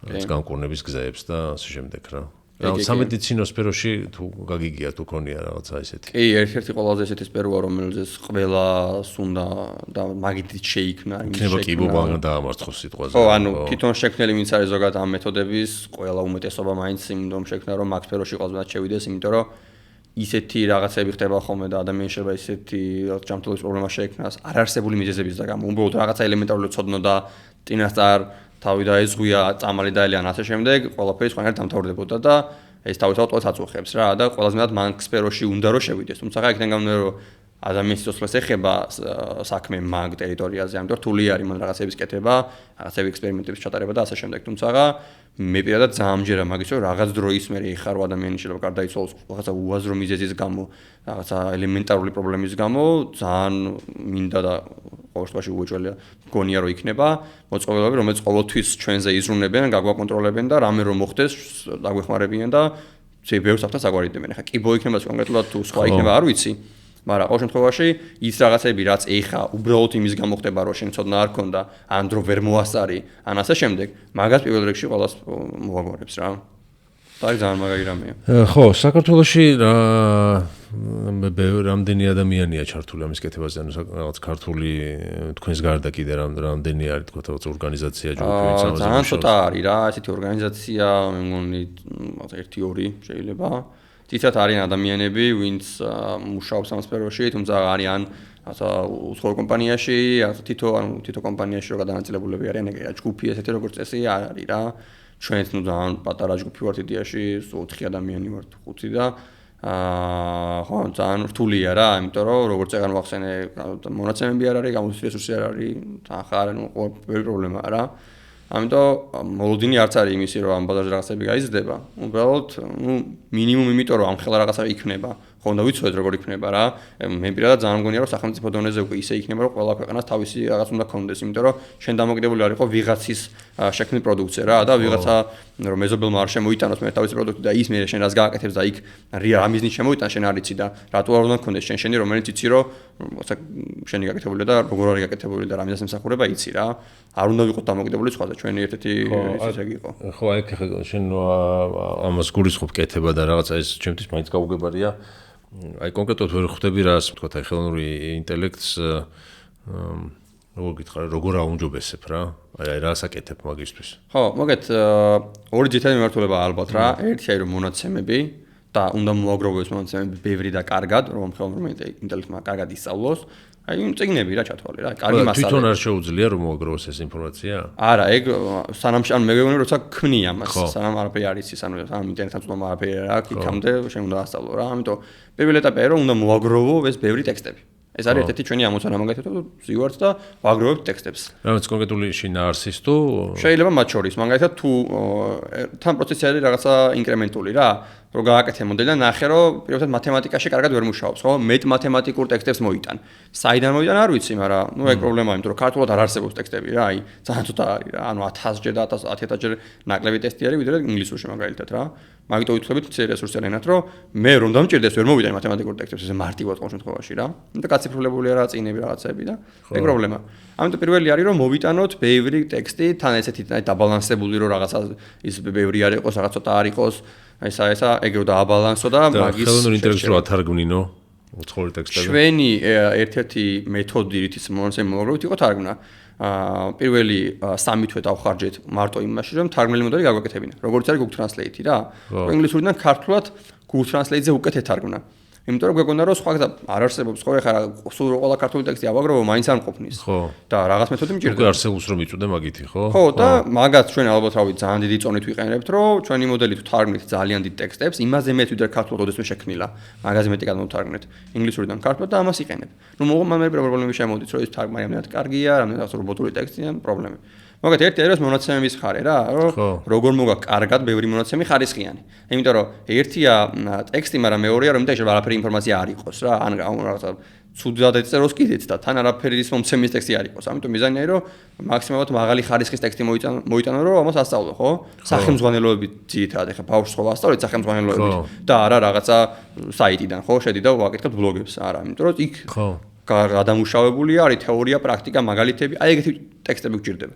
ეს განკურნების გზებს და ასე შემდეგ რა. სამედიცინო სფეროში თუ გაგიგია თუ ქონია რაღაცა ისეთი.
კი, ერთ-ერთი ყველაზე ესეთი სფეროა, რომელზეც ყველას უნდა და მაგითიც შეიქმნა,
იმის შექმნა. კი, ბუბან დაამარცხოს სიტყვაზე.
ხო, ანუ თვითონ შექმნელი ვინც არის ზოგადად ამ მეთოდების, ყველა უმეტესობა მაინც იმდომ შექმნა, რომ მაგ სფეროში ყველგან შევიდეს, იმიტომ რომ ისეთი რაღაცები ხდება ხოლმე და ადამიანს შეიძლება ისეთი ჯანმრთელობის პრობლემა შეექმნას არარსებული მიზეზების და გამო. უბრალოდ რაღაცა ელემენტარული ცოდნა და წინასწარ თავი დაეძღვია, წამალი დაელია ან ასე შემდეგ, ყველაფერი სხვანაირად დამთავრდებოდა და ეს თავისთავად ყველას აწუხებს რა და ყველაზე მეტად მაგ სფეროში უნდა რომ შევიდეს. თუმცა იქიდან გამომდინარე რომ ადამიანის სიცოცხლეს ეხება საქმე მაგ ტერიტორიაზე, ამიტომ რთული არის მან რაღაცების კეთება, რაღაცების ექსპერიმენტების ჩატარება და ასე შემდეგ. თუმცა მე პირადად ძალიან მჯერა მაგის რომ რაღაც დროის მერე ეხარო ადამიანი შეიძლება გარდაიცვალოს რაღაცა უაზრო მიზეზის გამო, რაღაცა ელემენტარული პრობლემის გამო, ძალიან მინდა და ყოველ შემთხვევაში უეჭველია გონია რომ იქნება მოწყობილობები, რომელიც ყოველთვის ჩვენზე იზრუნებენ, გაგვაკონტროლებენ და რამე რომ მოხდეს, დაგვეხმარებიან და შეიძლება ბევრ საფრთხეს აგვარიდებენ. ეხლა კიბო იქნება კონკრეტულად თუ სხვა იქნება არ ვიცი. მაგრამ ყოველ შემთხვევაში ის რაღაცები რაც ეხა უბრალოდ იმის გამო ხდება რომ შენ ცოდნა არ ქონდა ან დრო ვერ მოასწარი ან ასე შემდეგ მაგას პირველ რიგში ყველას მოაგვარებს რა. და ეს ძალიან მაგარი რამეა.
ხო, საქართველოში რამდენი ადამიანია ჩართული ამის კეთებაზე, ანუ რაღაც ქართული თქვენს გარდა კიდე რამდენი არის თქო რაღაც ორგანიზაცია ჯგუფი ვინც ამაზე
ძალიან ცოტა არის რა, ესეთი ორგანიზაცია, მე მგონი 1-2 შეიძლება. თითქოს არიან ადამიანები, ვინც მუშაობს ამ სფეროში, თუმცა არიან რაღაცა უცხოურ კომპანიაში, თითო კომპანიაში რო გადანაწილებულები არიან, ეგ ჯგუფი ესეთი როგორც წესი არ არის რა. ჩვენც ნუ ძალიან პატარა ჯგუფი ვართ იდეაში, 4 ადამიანი ვართ 5 და ხო, ძალიან რთულია რა, იმიტომ რომ როგორც ეგან ვახსენე, მონაცემები არ არის, გამოსვლის რესურსი არ არის, თან ხარ, ნუ ყველაფერი პრობლემაა რა. ამიტომ მოლოდინი არც არის იმისი რომ ამ ბაზარზე რაღაცები გაიზრდება. უბრალოდ, ნუ მინიმუმ იმიტომ რომ ამ ხელა რაღაცა იქნება, ხო და ვიცოდეთ როგორ იქნება რა. მე პირადად ძალიან მგონია რომ სახელმწიფო დონეზე უკვე ისე იქნება რომ ყველა ქვეყანას თავისი რაღაც უნდა ქონდეს, იმიტომ რომ შენ დამოკიდებული არ იყო ვიღაცის შექმნილ პროდუქციაზე რა და ვიღაცა რომ მეზობელმა არ შემოიტანოს მე თავისი პროდუქტი და ის მე შენ რას გააკეთებს და იქ რა მიზნით შემოიტან შენ არ იცი და რატო არ უნდა ქონდეს შენი რომელიც იცი რომ შენი გაკეთებული და როგორ არის გაკეთებული და რა მიზანს ემსახურება იცი რა. არ უნდა ვიყოთ დამოკიდებული სხვაზე, ჩვენი ერთ-ერთი ისე იყო.
ხო, აი შენ ამას გულისხმობ კეთება და რაღაცა ეს ჩემთვის მაინც გაუგებარია. აი კონკრეტულად ვერ ხვდები რას თქვა აი ხელოვნური ინტელექტს როგორ გითხარ როგორ აუმჯობესებ რა აი რას აკეთებ მაგისთვის
ხო მოგეთ ორი ძირითადი მიმართულება ალბათ რა ერთი აი რომ მონაცემები და უნდა მოაგროვოს მონაცემები ბევრი და კარგად რომ ხელოვნური ინტელექტმა კარგად ისწავლოს აი წიგნები რა ჩათვალე რა კარგი მასალა
თვითონ არ შეუძლია რომ მოაგროვოს ეს ინფორმაცია
არა ეგ სანამ მე მეგონი როცა ქმნი ამას სანამ არაფერი არ იცის ანუ სანამ ინტერნეტთან წვდომა არაფერი არ აქვს იქამდე შენ უნდა ასწავლო რა ამიტომ პირველ ეტაპზე რომ უნდა მოაგროვო ეს ბევრი ტექსტები ეს არის ერთ-ერთი ჩვენი ამოცანა მაგათო ზივართ და ვაგროვებთ ტექსტებს.
რაღაც კონკრეტული შინაარსის თუ
შეიძლება მათ შორის მაგათო თუ თან პროცესი არის რაღაცა ინკრემენტული რა რომ გააკეთე მოდელი და ნახე რომ პირველად მათემატიკაში კარგად ვერ მუშაობს ხო მეტ მათემატიკურ ტექსტებს მოიტან. საიდან მოიტან არ ვიცი მაგრამ ნუ ეგ პრობლემაა იმიტომ რომ ქართულად არ არსებობს ტექსტები რა აი ძალიან ცოტა არის რა ანუ 1000-ჯერ და 10000 ჯერ ნაკლები ტესტი არის ვიდრე ინგლისურში მაგალითად რა. მაგიტო ვითხოვით ცე რესურსი არენათ რომ მე რომ დამჭირდეს ვერ მოვიდე მათემატიკურ ტექსტებს ესე მარტივად ყოველ შემთხვევაში რა. და გაციფრულებულია რა წინები რაღაცები და ეგ პრობლემა. ამიტომ პირველი არის რომ მოვიტანოთ ბევრი ტექსტი თან ესეთი დაბალანსებული რომ რაღაცა ის ბევრი არ იყოს რაღაც ცოტა არ იყოს აი ესა ეგ რომ დააბალანსო და
მაგის ხელოვნური ინტელექტს რო ათარგმნინო უცხოური ტექსტები.
ჩვენი ერთ-ერთი მეთოდი რითიც მონაცემები მოვაგროვეთ იყო თარგმნა. პირველი 3 თვე დავხარჯეთ მარტო იმაში რომ თარგმნილი მოდელი გაგვაკეთებინა. როგორც არის Google Translate რა. ინგლისურიდან ქართულად Google Translate-ზე უკეთ ეთარგმნა. იმიტომ რომ გვეკონდა რომ სხვა გზა არ არსებობს ხო ეხლა სულ ყველა ქართული ტექსტი ავაგროვო მაინც არ მყოფნის. ხო. და რაღაც მეთოდი მჭირდება.
უკვე არსებობს რომ იწვდე მაგითი ხო?
ხო და მაგაც ჩვენ ალბათ რავი ძალიან დიდი წონით ვიყენებთ რომ ჩვენი მოდელი თუ თარგმნით ძალიან დიდ ტექსტებს იმაზე მეტ ვიდრე ქართულად ოდესმე შექმნილა. მაგაზე მეტი გადმოვთარგმნეთ ინგლისურიდან ქართულად და ამას იყენებ. ნუ მე პრობლემები შემოვიდეს რომ ეს თარგმანი რამდენად კარგია, რამდენად რობოტული ტექსტია, პრობლემები. მაგათ ერთი არის მონაცემების ხარე რა, რომ როგორ მოგა კარგად ბევრი მონაცემი ხარისხიანი. იმიტომ რომ ერთია ტექსტი, მაგრამ მეორეა რომ იმდენში არაფერი ინფორმაცია არ იყოს რა, ან რაღაცა ცუდად ეწეროს კიდეც და თან არაფერი ის მომცემის ტექსტი არ იყოს. ამიტომ მიზანია რომ მაქსიმალურად მაღალი ხარისხის ტექსტი მოიტანო რომ ამას ასწავლო, ხო? სახელმძღვანელოებით ძირითადად ეხა ბავშვს ხო ვასწავლეთ სახელმძღვანელოებით და არა რაღაცა საიტიდან, ხო? შედი და ვაკითხებ ბლოგებს, არა, იმიტომ რომ იქ გადამუშავებულია არის თეორია, პრაქტიკა, მაგალითები, აი ეგეთი ტექსტები გჭირდება.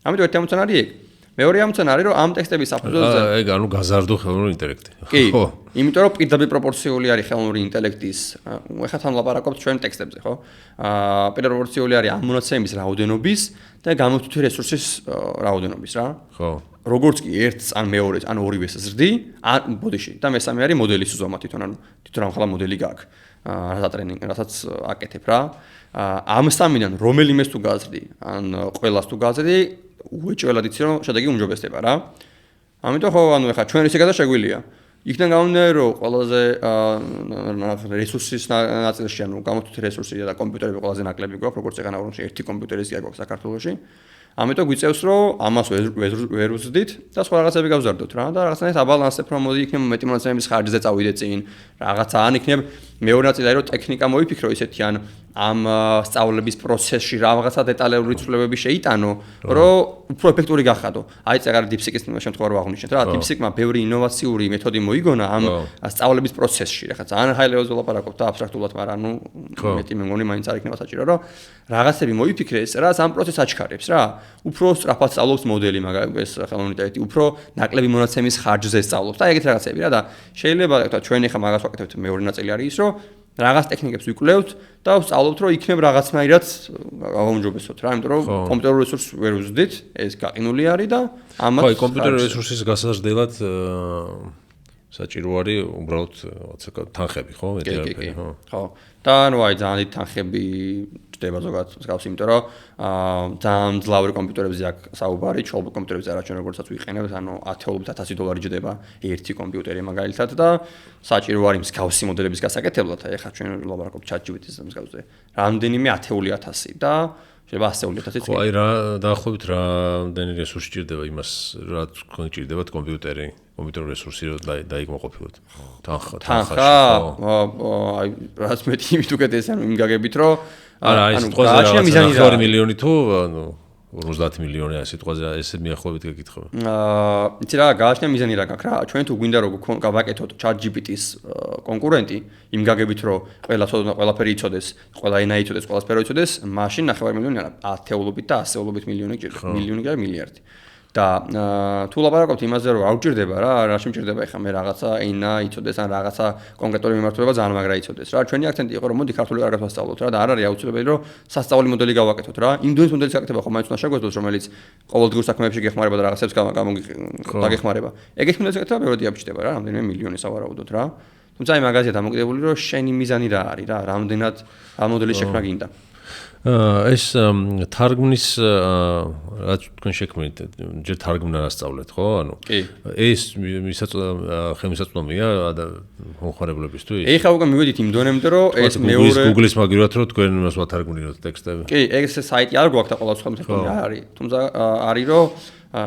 ამიტომ ერთი ამოცანა არის ეგ. მეორე ამოცანა არის რომ ამ ტექსტების საფუძველზე
ეგ ანუ გაზარდო ხელოვნური ინტელექტი.
ხო. იმიტომ რომ პირდაპირ პროპორციული არის ხელოვნური ინტელექტის, ეხლა თან ლაპარაკობთ ჩვენ ტექსტებზე, ხო? პირდაპირ პროპორციული არის ამ მონაცემების რაოდენობის და გამოთვლითი რესურსის რაოდენობის რა. ხო. როგორც კი ერთს ან მეორეს ან ორივეს ზრდი, ან ბოდიში და მესამე არის მოდელის უზომა თვითონ, ანუ თვითონ ახლა მოდელი გაქვს. რასაც აკეთებ რა. ამ სამიდან რომელიმეს თუ გაზრდი, ან ყველას თუ გაზრდი, უეჭველად იცი რომ შედეგი უმჯობესდება რა. ამიტომ ხო ანუ ეხლა ჩვენ ისე გადაშეგვილია. იქიდან გამომდინარე რომ ყველაზე რესურსის ნაწილში ანუ გამოთვლითი რესურსი და კომპიუტერები ყველაზე ნაკლები გვაქვს, როგორც ეხლა ნაურონში ერთი კომპიუტერი გვაქვს საქართველოში. ამიტომ გვიწევს რომ ამას ვერ უზრდით და სხვა რაღაცები გავზარდოთ რა და რაღაცნაირად აბალანსებ რომ მოდი იქნება მეტი მონაცემების ხარჯზე წავიდე წინ რაღაცა ან იქნება მეორე ნაწილი არის რომ ტექნიკა მოიფიქრო ისეთი ან ამ სწავლების პროცესში რაღაცა დეტალიური ცვლილებები შეიტანო რომ უფრო ეფექტური გახადო აი წეგარ დიპსიკის შემთხვევა რო აღნიშნეთ რა დიპსიკმა ბევრი ინოვაციური მეთოდი მოიგონა ამ სწავლების პროცესში რა ძალიან ჰაი ლეველზე ლაპარაკობ და აბსტრაქტულად მაგრამ ნუ მეტი მე მგონი მაინც არ იქნება საჭირო რომ რაღაცები მოიფიქრეს რა ამ პროცესს აჩქარებს რა უფრო სწრაფად სწავლობს მოდელი მაგალითად ეს ხელოვნური ინტელექტი უფრო ნაკლები მონაცემის ხარჯზე სწავლობს და ეგეთ რაღაცები რა და შეიძლება თქვა ჩვენ ახლა მაგას ვაკეთებთ მეორე ნაწილი არის ის რომ რაღაც ტექნიკებს ვიკვლევთ და ვსწავლობთ რომ იქნებ რაღაცნაირად გავაუმჯობესოთ რა იმიტომ რომ კომპიუტერულ რესურსს ვერ უზრდით ეს გაყინული არის და ამათ
ხო კომპიუტერულ რესურსის გასაზრდელად საჭირო არის უბრალოდ თანხები ხო მეტი არაფერი
ხო და ნუ აი ძალიან დიდი თანხები ჭდება ზოგადად მსგავს იმიტომ რომ ძალიან მძლავრი კომპიუტერებზე აქვს საუბარი ჩოლბ კომპიუტერებზე არა ჩვენ როგორცაც ვიყენებთ ანუ $10,000 ჭდება ერთი კომპიუტერი მაგალითად და საჭირო არის მსგავსი მოდელების გასაკეთებლად აი ახლა ჩვენ ვლაპარაკობთ ChatGPT-ზე მსგავსზე რამდენიმე 10,000 და შეიძლება 100,000-იც
ხო აი რა დაახლოებით რამდენი რესურსი ჭირდება იმას რა თქვენ ჭირდებათ კომპიუტერი კომპიუტერულ რესურსი რომ დაიგმოყოფილოთ
თანხა აი რაც მეტი იმით უკეთეს ანუ იმ გაგებით რომ
არა აი სიტყვაზე რა 2 მილიონი თუ ანუ 50 მილიონი აი სიტყვაზე ესე მიახლოებით გეკითხება
იცი რა გააჩნია მიზანი რა გაქვს რა ჩვენ თუ გვინდა რომ გავაკეთოთ ChatGPT-ის კონკურენტი იმ გაგებით რომ ყველაფერი იცოდეს ყველა ენა იცოდეს ყველაფერი იცოდეს მაშინ 9 მილიონი არა 10-ობით და 100-ობით მილიონი გჭირდება მილიონი და მილიარდი და თუ ლაპარაკობთ იმაზე რომ არ უჭირდება რა შემჭირდება ეხლა მე რაღაცა ენა იცოდეს ან რაღაცა კონკრეტული მიმართულება ძალიან მაგრა იცოდეს რა ჩვენი აქცენტი იყო რომ მოდი ქართული კარგად ვასწავლოთ რა და არ არის აუცილებელი რომ სასწავლი მოდელი გავაკეთოთ რა ინდოეთის მოდელის გაკეთება ხო მაინც უნდა შეგვეძლოს რომელიც ყოველდღიურ საქმეებში გეხმარება და რაღაცებს გაგეხმარება ეგეთი მოდელის გაკეთება ბევრად იაბჭდება რა რამდენიმე მილიონი სავარაუდოდ რა თუმცა აი მაგაზია დამოკიდებული რომ შენი მიზანი რა არის რა რამდენად ამ მოდელის შექმნა გინდა
ეს თარგმნის რაც თქვენ შექმნით ჯერ თარგმნა ასწავლეთ ხო ანუ ეს ხელმისაწვდომია მომხმარებლებისთვის
ეხლა უკვე მივედით იმ დონემდე რომ ეს მეორე
Google-ის მაგივრად რომ თქვენ იმას ვათარგმნიოთ ტექსტები
კი ეს საიტი არ გვაქვს და ყველა სხვა მეთქონი არ არის თუმცა არის რომ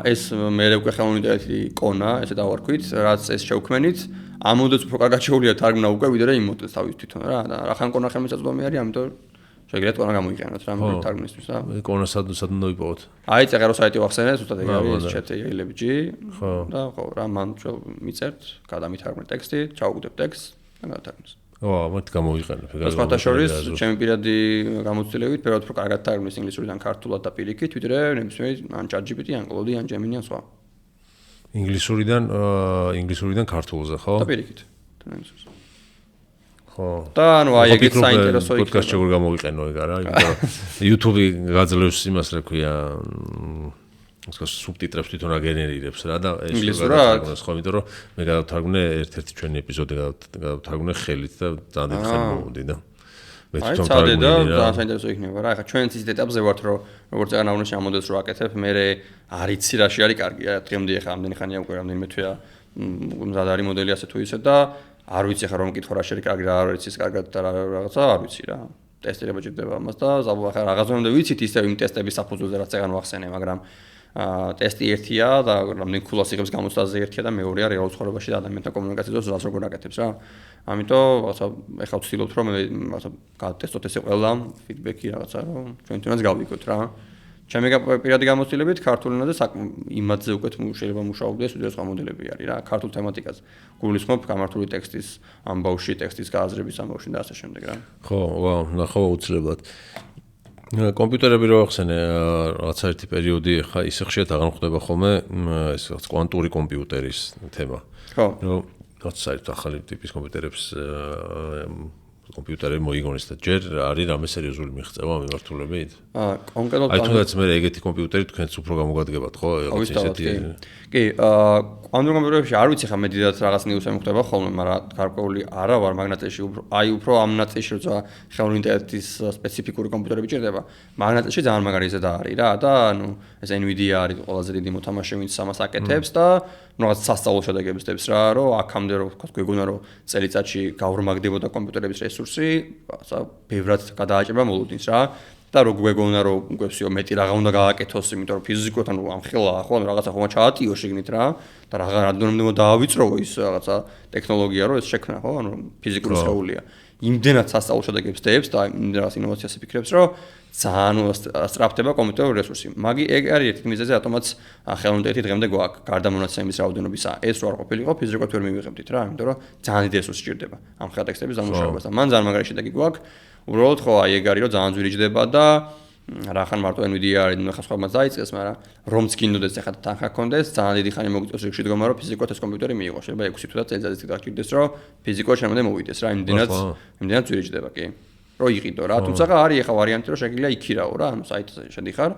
ეს მე უკვე ხელმისაწვდომი კონა ესე დავარქვით რაც ეს შევქმენით ამოდაც უფრო კარგად შეუძლია თარგმნა უკვე ვიდრე იმ მოდელს თავის თვითონ რა და რახან კონა ხელმისაწვდომი არის ამიტომ შეგიძლიათ კონა გამოიყენოთ რა მე თარგმნისთვის რა
კონა სად უნდა ვიპოვოთ
აი წერო საიტი ვახსენეთ უბრალოდ ეგ არის chat.ai-lbg და ხო რა მან მიწერთ გადამითარგმნე ტექსტი ჩაუგდებ ტექსტს და გადათარგმნეს
მათ გამოიყენებ ეგ არის
სხვა შორის ჩემი პირადი გამოცდილებით ბევრად უფრო კარგად თარგმნის ინგლისურიდან ქართულად და პირიქით ვიდრე ნებისმიერი ან ChatGPT ან Claude ან Gemini ან სხვა
ინგლისურიდან ქართულზე ხო
და პირიქით
ხო
და ანუ აი ეგეც საინტერესო იქნება
პოდკასტ როგორ გამოვიყენო ეგ არა იმიტომ რომ YouTube-ი გაძლევს იმას რა ქვია ისე სუბტიტრებს თვითონ აგენერირებს რა და ეს გადათარგმნეს ხო იმიტომ რომ მე გადავთარგმნე ერთ-ერთი ჩვენი ეპიზოდი გადავთარგმნე ხელით და ძალიან დიდი ხანი მომდი და მე თვითონ
თარგმნილი რა ძალიან საინტერესო იქნება რა ეხლა ჩვენც ის ეტაპზე ვართ რომ როგორც აღნიშნე ამ მოდელს რო აკეთებ მე არ იცი რაში არის კარგი რა დღემდე ეხლა ამდენი ხანია უკვე რამდენიმე თვეა მზად არის მოდელი ასე თუ ისე და არ ვიცი ხა რომ მკითხო რა შეიძლება კარგი რა არ ვიცი ის კარგად და რაღაცა არ ვიცი რა ტესტირება ჭირდება ამას და ახლა რაღაცამდე ვიცით ისე იმ ტესტების საფუძველზე რაც ეგან ვახსენე მაგრამ ტესტი ერთია და რამდენი ქულას იღებს გამოცდაზე ერთია და მეორეა რეალურ ცხოვრებაში და ადამიანთან კომუნიკაციას ზას როგორ აკეთებს რა ამიტომ რაღაცა ეხლა ვცდილობთ რომ რაღაცა გადატესტოთ ესე ყველა ფიდბექი რაღაცა რომ ჩვენ თვითონაც გავიგოთ რა ჩემი პირადი გამოცდილებით ქართული ენაზე იმადზე უკეთ შეიძლება მუშაობდეს ვიდრე სხვა მოდელები არის რა ქართულ თემატიკაზე გულისხმობ გამართული ტექსტის ამბავში ტექსტის გააზრების ამბავში და ასე შემდეგ რა
ხო ნახო უცლებად კომპიუტერები რო ახსენე რაღაცა ერთი პერიოდი ხა ისე ხშირად აღარ ხდება ხოლმე ეს რაღაც კვანტური კომპიუტერის თემა
ხო
რომ რაღაც საერთოდ ახალი ტიპის კომპიუტერებს კომპიუტერები მოიგონეს და ჯერ არის რამე სერიოზული მიღწევა მიმართულებით?
კონკრეტულად
აი თუნდაც მე ეგეთი კომპიუტერი თქვენც უფრო გამოგადგებათ ხო?
რაღაც ისეთი. კი, კვანტურ კომპიუტერებში არ ვიცი ხა მე დიდად რაღაც ნიუსები ხდება ხოლმე, მაგრამ გარკვეული არა ვარ მაგნატეში უფრო ამ ნაწილში როცა ხელოვნური ინტელექტის სპეციფიკური კომპიუტერები ჭირდება. მაგნატეში ძალიან მაგარი ზედა არის რა და ანუ ეს NVIDIA არის ყველაზე დიდი მოთამაშე ვინც ამას აკეთებს და რაღაც სასწავლო შედეგებს დებს რა რომ აქამდე რომ გვეგონა რომ წელიწადში გაორმაგდებოდა კომპიუტერების რესურსი, რაღაცა ბევრად გადააჭრება მოლოდინს რა და რო გვეგონა რომ უკვე всё მეტი რაღა უნდა გააკეთოს, იმიტომ რომ ფიზიკურად ანუ ამ ხელაა ხო რაღაცა ხომა ჩაატიო შეგნით რა და რაღა რამდენიმე დაავიწროვო ის რაღაცა ტექნოლოგია რომ ეს შექმნა ხო ანუ ფიზიკური სხეულია. იმდენად სასწავლო შედეგებს დებს და იმდენად ინოვაციას ფიქრებს რომ ძალიან სწრაფდება კომპიუტერული რესურსი. მაგი ეგ არის ერთი მიზეზი რატომაც ხელოვნური ინტელექტი დღემდე გვაქვს გარდა მონაცემის რაოდენობისა. ეს რო არ ყოფილიყო ფიზიკურად ვერ მივიღებდით რა, იმიტომ რომ ძალიან დიდი რესურსი სჭირდება ამ ხელატექსტების დამუშავებას და მან ძალიან მაგარი შედეგი გვაქვს. უბრალოდ ხო აი ეგ არის რომ ძალიან ძვირი ჯდება და რახან მარტო NVIDIA არის ნუ ხა სხვამა დაიწყეს, მაგრამ რომც გინდოდეს ახლა თანხა გქონდეს, ძალიან დიდი ხანი მოგიწევს რიგში დგომა რომ ფიზიკურად ეს კომპიუტერი მიიღო. შეიძლება 6 თვე და წელიწადიც დაგჭირდეს რომ ფიზიკურად შემოდე მოვიდეს რა, იმდენად ძვირი ჯდება კი. რო იყიდო რა, თუმცა არის ახლა ვარიანტი რომ შეგიძლია იქირაო რა, ანუ საიტზე შედიხარ,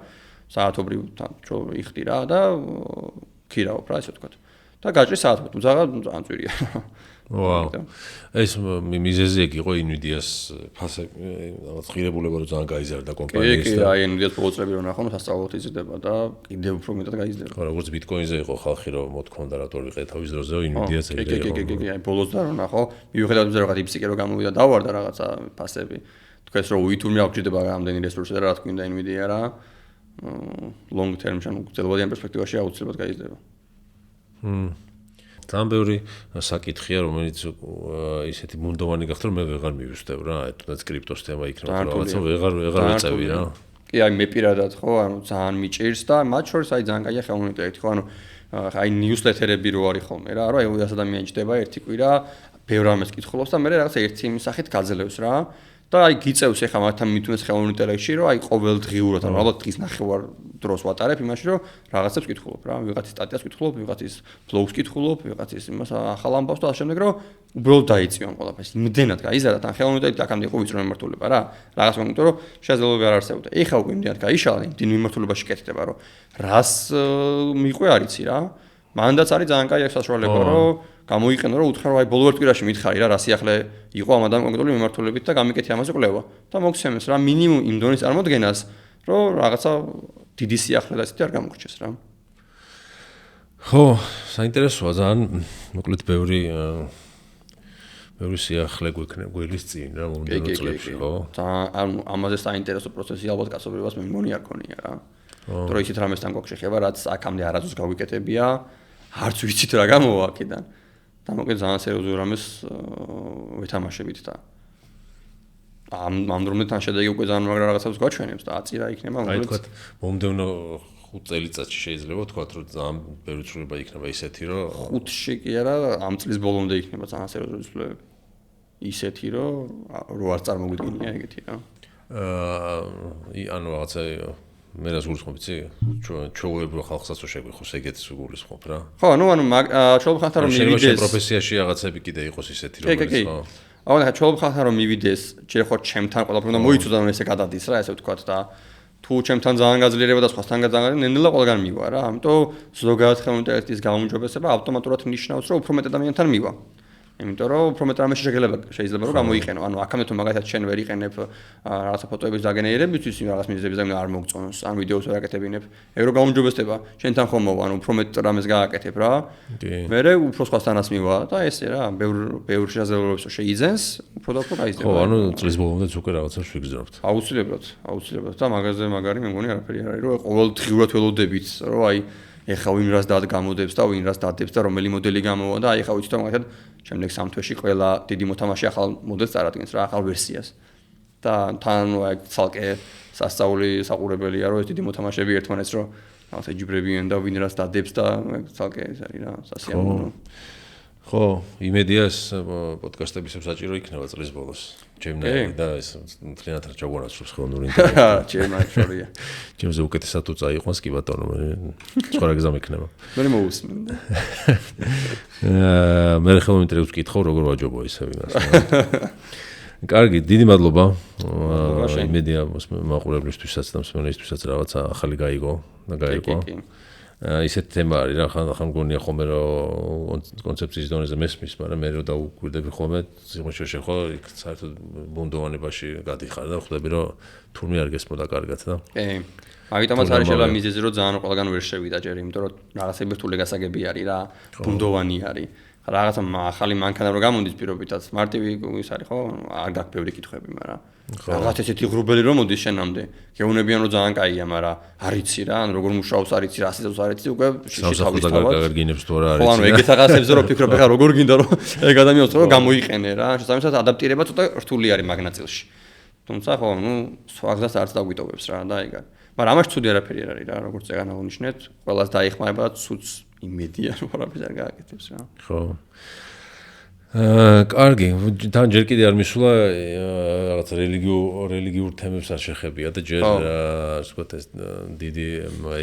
საათობრივ იხდი რა და ქირაობ რა ესე ვთქვათ. და გაჭრი საათობრივ, თუმცა ძალიან ძვირია.
ვაუ. ეს მიზეზი ეგ იყო NVIDIA-ს ფასე რაღაც ღირებულება რომ ძალიან გაიზარდა კომპანიის
და კი, აი NVIDIA-ს პროცესები რომ ნახო, სასწავლოდ იზრდება და კიდევ უფრო მეტად გაიზრდება.
ხო, როგორც Bitcoin-ზე იყო ხალხი რომ მოთქონდა რატო ვიყე თავის დროზე NVIDIA-ს ეგრე იყო.
კი, აი ბოლოს და რომ ნახო, მივხვდეთ რომ რაღაც იფსიკე რომ გამოვიდა დავარდა რაღაცა ფასები. თქვენს რომ უითურმე აღჭირდება რამდენი რესურსი და რა თქვინდა NVIDIA რა. long term-ში ანუ გრძელვადიან პერსპექტივაში აუცილებლად გაიზრდება.
ძალიან ბევრი საკითხია, რომელიც ისეთი მუნდოვანი გახდა, რომ მე ვეღარ მივიშვებ რა, თუნდაც კრიპტოს თემა იქნება, რაღაცა ვეღარ ვეწევი რა.
კი, აი მე პირადად ხო, ანუ ძალიან მიჭირს და მათ შორის აი ძალიან კაია ხელოვნური ინტელექტი ხო, ანუ აი ნიუსლეთერები რო არის ხოლმე რა, რომ 100 ადამიანი ჭდება ერთი კვირა, ბევრ ამას კითხულობს და მე რაღაცა ერთი იმის სახით გაძლევს რა. და აი გიწევს ეხლა მათთან მithumes ხელოვნურ ინტელექტში, რომ აი ყოველდღიურად, ანუ ალბათ დღის ნახევარ დროს ვატარებ იმაში, რომ რაღაცებს ვკითხულობ რა, ვიღაცის სტატიას ვკითხულობ, ვიღაცის ბლოგს ვკითხულობ, ვიღაცის იმას ახალ ამბავს და ამ შემდეგ რომ უბრალოდ დაიწიონ ყველაფერს. იმდენად გაიზარდა, თან ხელოვნური ინტელექტი აქამდე იყო ვიწრო მიმართულება რა. რაღაც მომენტო რომ შესაძლებლობა არ არსებობდა. ეხლა უკვე იმდენად გაიშალა, იმდენ მიმართულებაში კეთდება, რომ რას მიყვე არიცი რა. მანდაც არის ძალიან კაი საშუალება, რომ გამოიყენო რომ უთხრა რომ აი ბოლო ერთ კვირაში მითხარი რა სიახლე იყო ამ ადამიანის კონკრეტული მიმართულებით და გამიკეთე ამაზე კვლევა და მოგცემს რა მინიმუმ იმ დონის წარმოდგენას რომ რაღაცა დიდი სიახლე და ისეთი არ გამორჩეს რა.
ხო, საინტერესოა ძალიან მოკლედ ბევრი სიახლე გველის წინ რა მომდევნო წლებში ხო?
ანუ ამაზე საინტერესო პროცესი ალბათ კაცობრიობას მე მგონი არ გონია რა. თორე ისეთ რამესთან გვაქვს შეხება რაც აქამდე არასდროს გავიკეთებია, არც ვიცით რა გამოვა აქედან. და მოკლედ ძალიან სერიოზულ რამეს ვეთამაშებით და ამ დრომდე შედეგი უკვე ძალიან მაგრა რაღაცებს გვაჩვენებს და აწირა იქნება
მოკლედ. აი თქვა მომდევნო 5 წელიწადში შეიძლება თქვა რომ ძალიან ბევრი ცვლილება იქნება ისეთი რომ
5-ში კი არა ამ წლის ბოლომდე იქნება ძალიან სერიოზული ცვლილებები. ისეთი რომ არ წარმოგვიდგენია ეგეთი რა.
ანუ რაღაცა მე რას გულისხმობ იცი? ჩვეულებრივ ხალხსაც რო შეგვიხოს ეგეთს გულისხმობ რა.
ხო, ანუ ჩვეულებრივ ხალხთან რომ მივიდეს
პროფესიაში რაღაცები კიდე იყოს ისეთი რომელიც ხო.
ანუ ჩვეულებრივ ხალხთან რომ მივიდეს, ჯერ ხო ჩემთან ყველაფერი უნდა მოიწოდო რომ ესე გადადის რა, ესე ვთქვათ და თუ ჩემთან ძალიან გაძლიერება და სხვასთან გაძლიერება, ნენელა ყველგან მივა რა. ამიტომ ზოგადად ხელოვნური ინტელექტის გაუმჯობესება ავტომატურად ნიშნავს რომ უფრო მეტ ადამიანთან მივა. იმიტომ რომ უფრო მეტ რამეში შეიძლება რომ გამოიყენო. ანუ აქამდე თუ მაგალითად შენ ვერ იყენებ რაღაცა ფოტოების დაგენერირებისთვის იმ რაღაც მიზეზების და არ მოგწონს, ან ვიდეოს ვერ აკეთებინებ. ეგ რო გაუმჯობესდება, შენთან ხომ მოვა, ანუ უფრო მეტ რამეს გააკეთებ რა. მერე უფრო სხვასთანაც მივა და ესე რა, ბევრ შესაძლებლობებს შეიძენს, უფრო და უფრო გაიზრდება.
ხო, ანუ წლის ბოლომდე უკვე რაღაცას ვიგრძნობთ.
აუცილებლად და მაგაზე მაგარი მე მგონი არაფერი არ არის, რომ ყოველდღიურად ველოდებით, რომ აი ეხა ვინ რას გამოდებს და ვინ რას დადებს და რომელი მოდელი გამოვა და აი ეხა ვიცით რომ მაგალითად შემდეგ 3 თვეში ყველა დიდი მოთამაშე ახალ მოდელს წარადგენს რა, ახალ ვერსიას. და თან აი ცალკე სასწაული საყურებელია რომ ეს დიდი მოთამაშეები ერთმანეთს რომ რაღაცა ჯიბრებიან და ვინ რას დადებს და ცალკე ეს არის რა, სასიამოვნო.
ხო, იმედია ეს პოდკასტების საჭირო იქნება წლის ბოლოს. ჩემნაირი და ეს მთლიანად არ ჩაგვანაცვლებს ხელოვნური ინტელექტი.
ჩემნაირი შორია.
ჩემზე უკეთესად თუ წაიყვანს კი ბატონო, სხვა რა გზა მექნება.
მე მოусმინდა.
მე ხელოვნური ინტელექტს ვკითხავ როგორ ვაჯობო ისე იმას. კარგი, დიდი მადლობა. იმედია მაყურებლისთვისაც და მსმენელისთვისაც რაღაცა ახალი გაიგო და გაიგო. ისეთ თემა არის რა, ხან გონია ხოლმე რომ კონცეფციის დონეზე მესმის, მაგრამ მე რო დაუკვირდები ხოლმე სიღრმეში ხო იქ საერთოდ ბუნდოვანებაში გადიხარ და ხვდები რომ თურმე არ გესმოდა კარგად და.
კი. მაგიტომაც არის შეიძლება მიზეზი რომ ძალიან ყველგან ვერ შევიდა ჯერ, იმიტომ რომ რაღაცები რთული გასაგები არის რა, ბუნდოვანი არის. რაღაცა ახალი მანქანა რო გამოდის პირობითაც, მარტივი ის არის ხო, არ გაქვს ბევრი კითხვები, მაგრამ რაღაც ესეთი ღრუბელი რომ მოდის შენამდე. გეუბნებიან რომ ძალიან კაია, მაგრამ არიცი რა, ანუ როგორ მუშაობს არიცი, რა სიზავს არიცი, უკვე
შიში თავისთავად გაგინებს თუ არა არიცი.
ხო, ანუ ეგეთ რაღაცებზე რომ ფიქრობ, ეხლა როგორ გინდა რომ ეგ ადამიანს რომ გამოიყენე რა, შესაბამისად ადაპტირება ცოტა რთული არის მაგ ნაწილში. თუმცა ხო, ნუ სხვა გზას არც დაგვიტოვებს რა და ეგ არის. მაგრამ ამაში ცუდი არაფერი არ არის რა, როგორც ეგ აღნიშნეთ, ყველას დაიხმარება ცუც იმედია რომ არაფერს არ გააკეთებს რა.
ხო. კარგი, თან ჯერ კიდე არ მისულა რაღაც რელიგიურ თემებს არ შეხებია და ჯერ ასე ვთქვათ ეს დიდი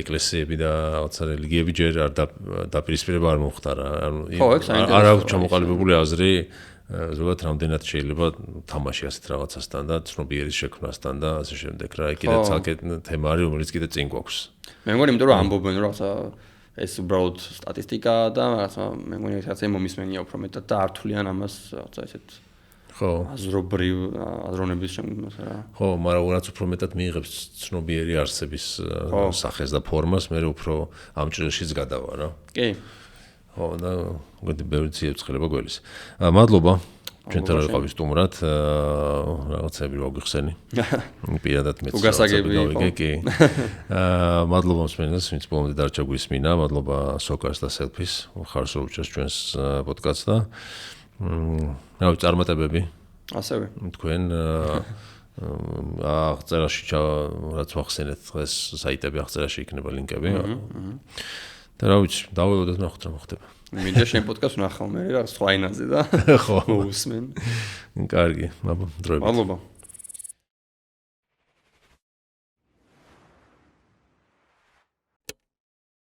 ეკლესიები და რაღაცა რელიგიები ჯერ არ დაპირისპირება არ მოხდა რა. არ აქვს ჩამოყალიბებული აზრი ზოგადად რამდენად შეიძლება თამაში ასეთ რაღაცასთან და ცნობიერის შექმნასთან და ასე შემდეგ რა. კიდე ცალკე თემა არის რომელიც კიდე წინ გვაქვს.
მე მგონი იმიტომ რომ ამბობენ რომ რაღაცა ეს უბრალოდ სტატისტიკა და რაღაცა მე მგონი რაღაცა მომისმენია უფრო მეტად და არ თვლიან ამას რაღაცა ესეთ
ხო
აზროვნების შემდგომას რა.
ხო, მაგრამ რაც უფრო მეტად მიიღებს ცნობიერი არსების სახეს და ფორმას, მე უფრო ამ ჭრილშიც გადავა რა.
კი.
ხო, და მგონი ბევრი ციებ-ცხელება გველის. მადლობა. ჩვენთან ვიყავი სტუმრად, რაღაცები ვაგვიხსენი. პირადად მეც გავიგე, კი. მადლობა მსმენელს, ვინც ბოლომდე დარჩა გვისმინა, მადლობა სოკარს და სელფის, ხარს რომ უჭერს ჩვენს პოდკასტს და რავი, წარმატებები.
ასევე.
თქვენ აღწერაში რაც ვახსენეთ დღეს საიტები აღწერაში იქნება ლინკები. და რა ვიცი, დაველოდოთ ნახოთ რა მოხდება.
მინდა შენ პოდკასტს ვნახავ მე რა სხვა ენაზე და
ხო
მოусმენ.
კარგი, მადლობა.
მადლობა.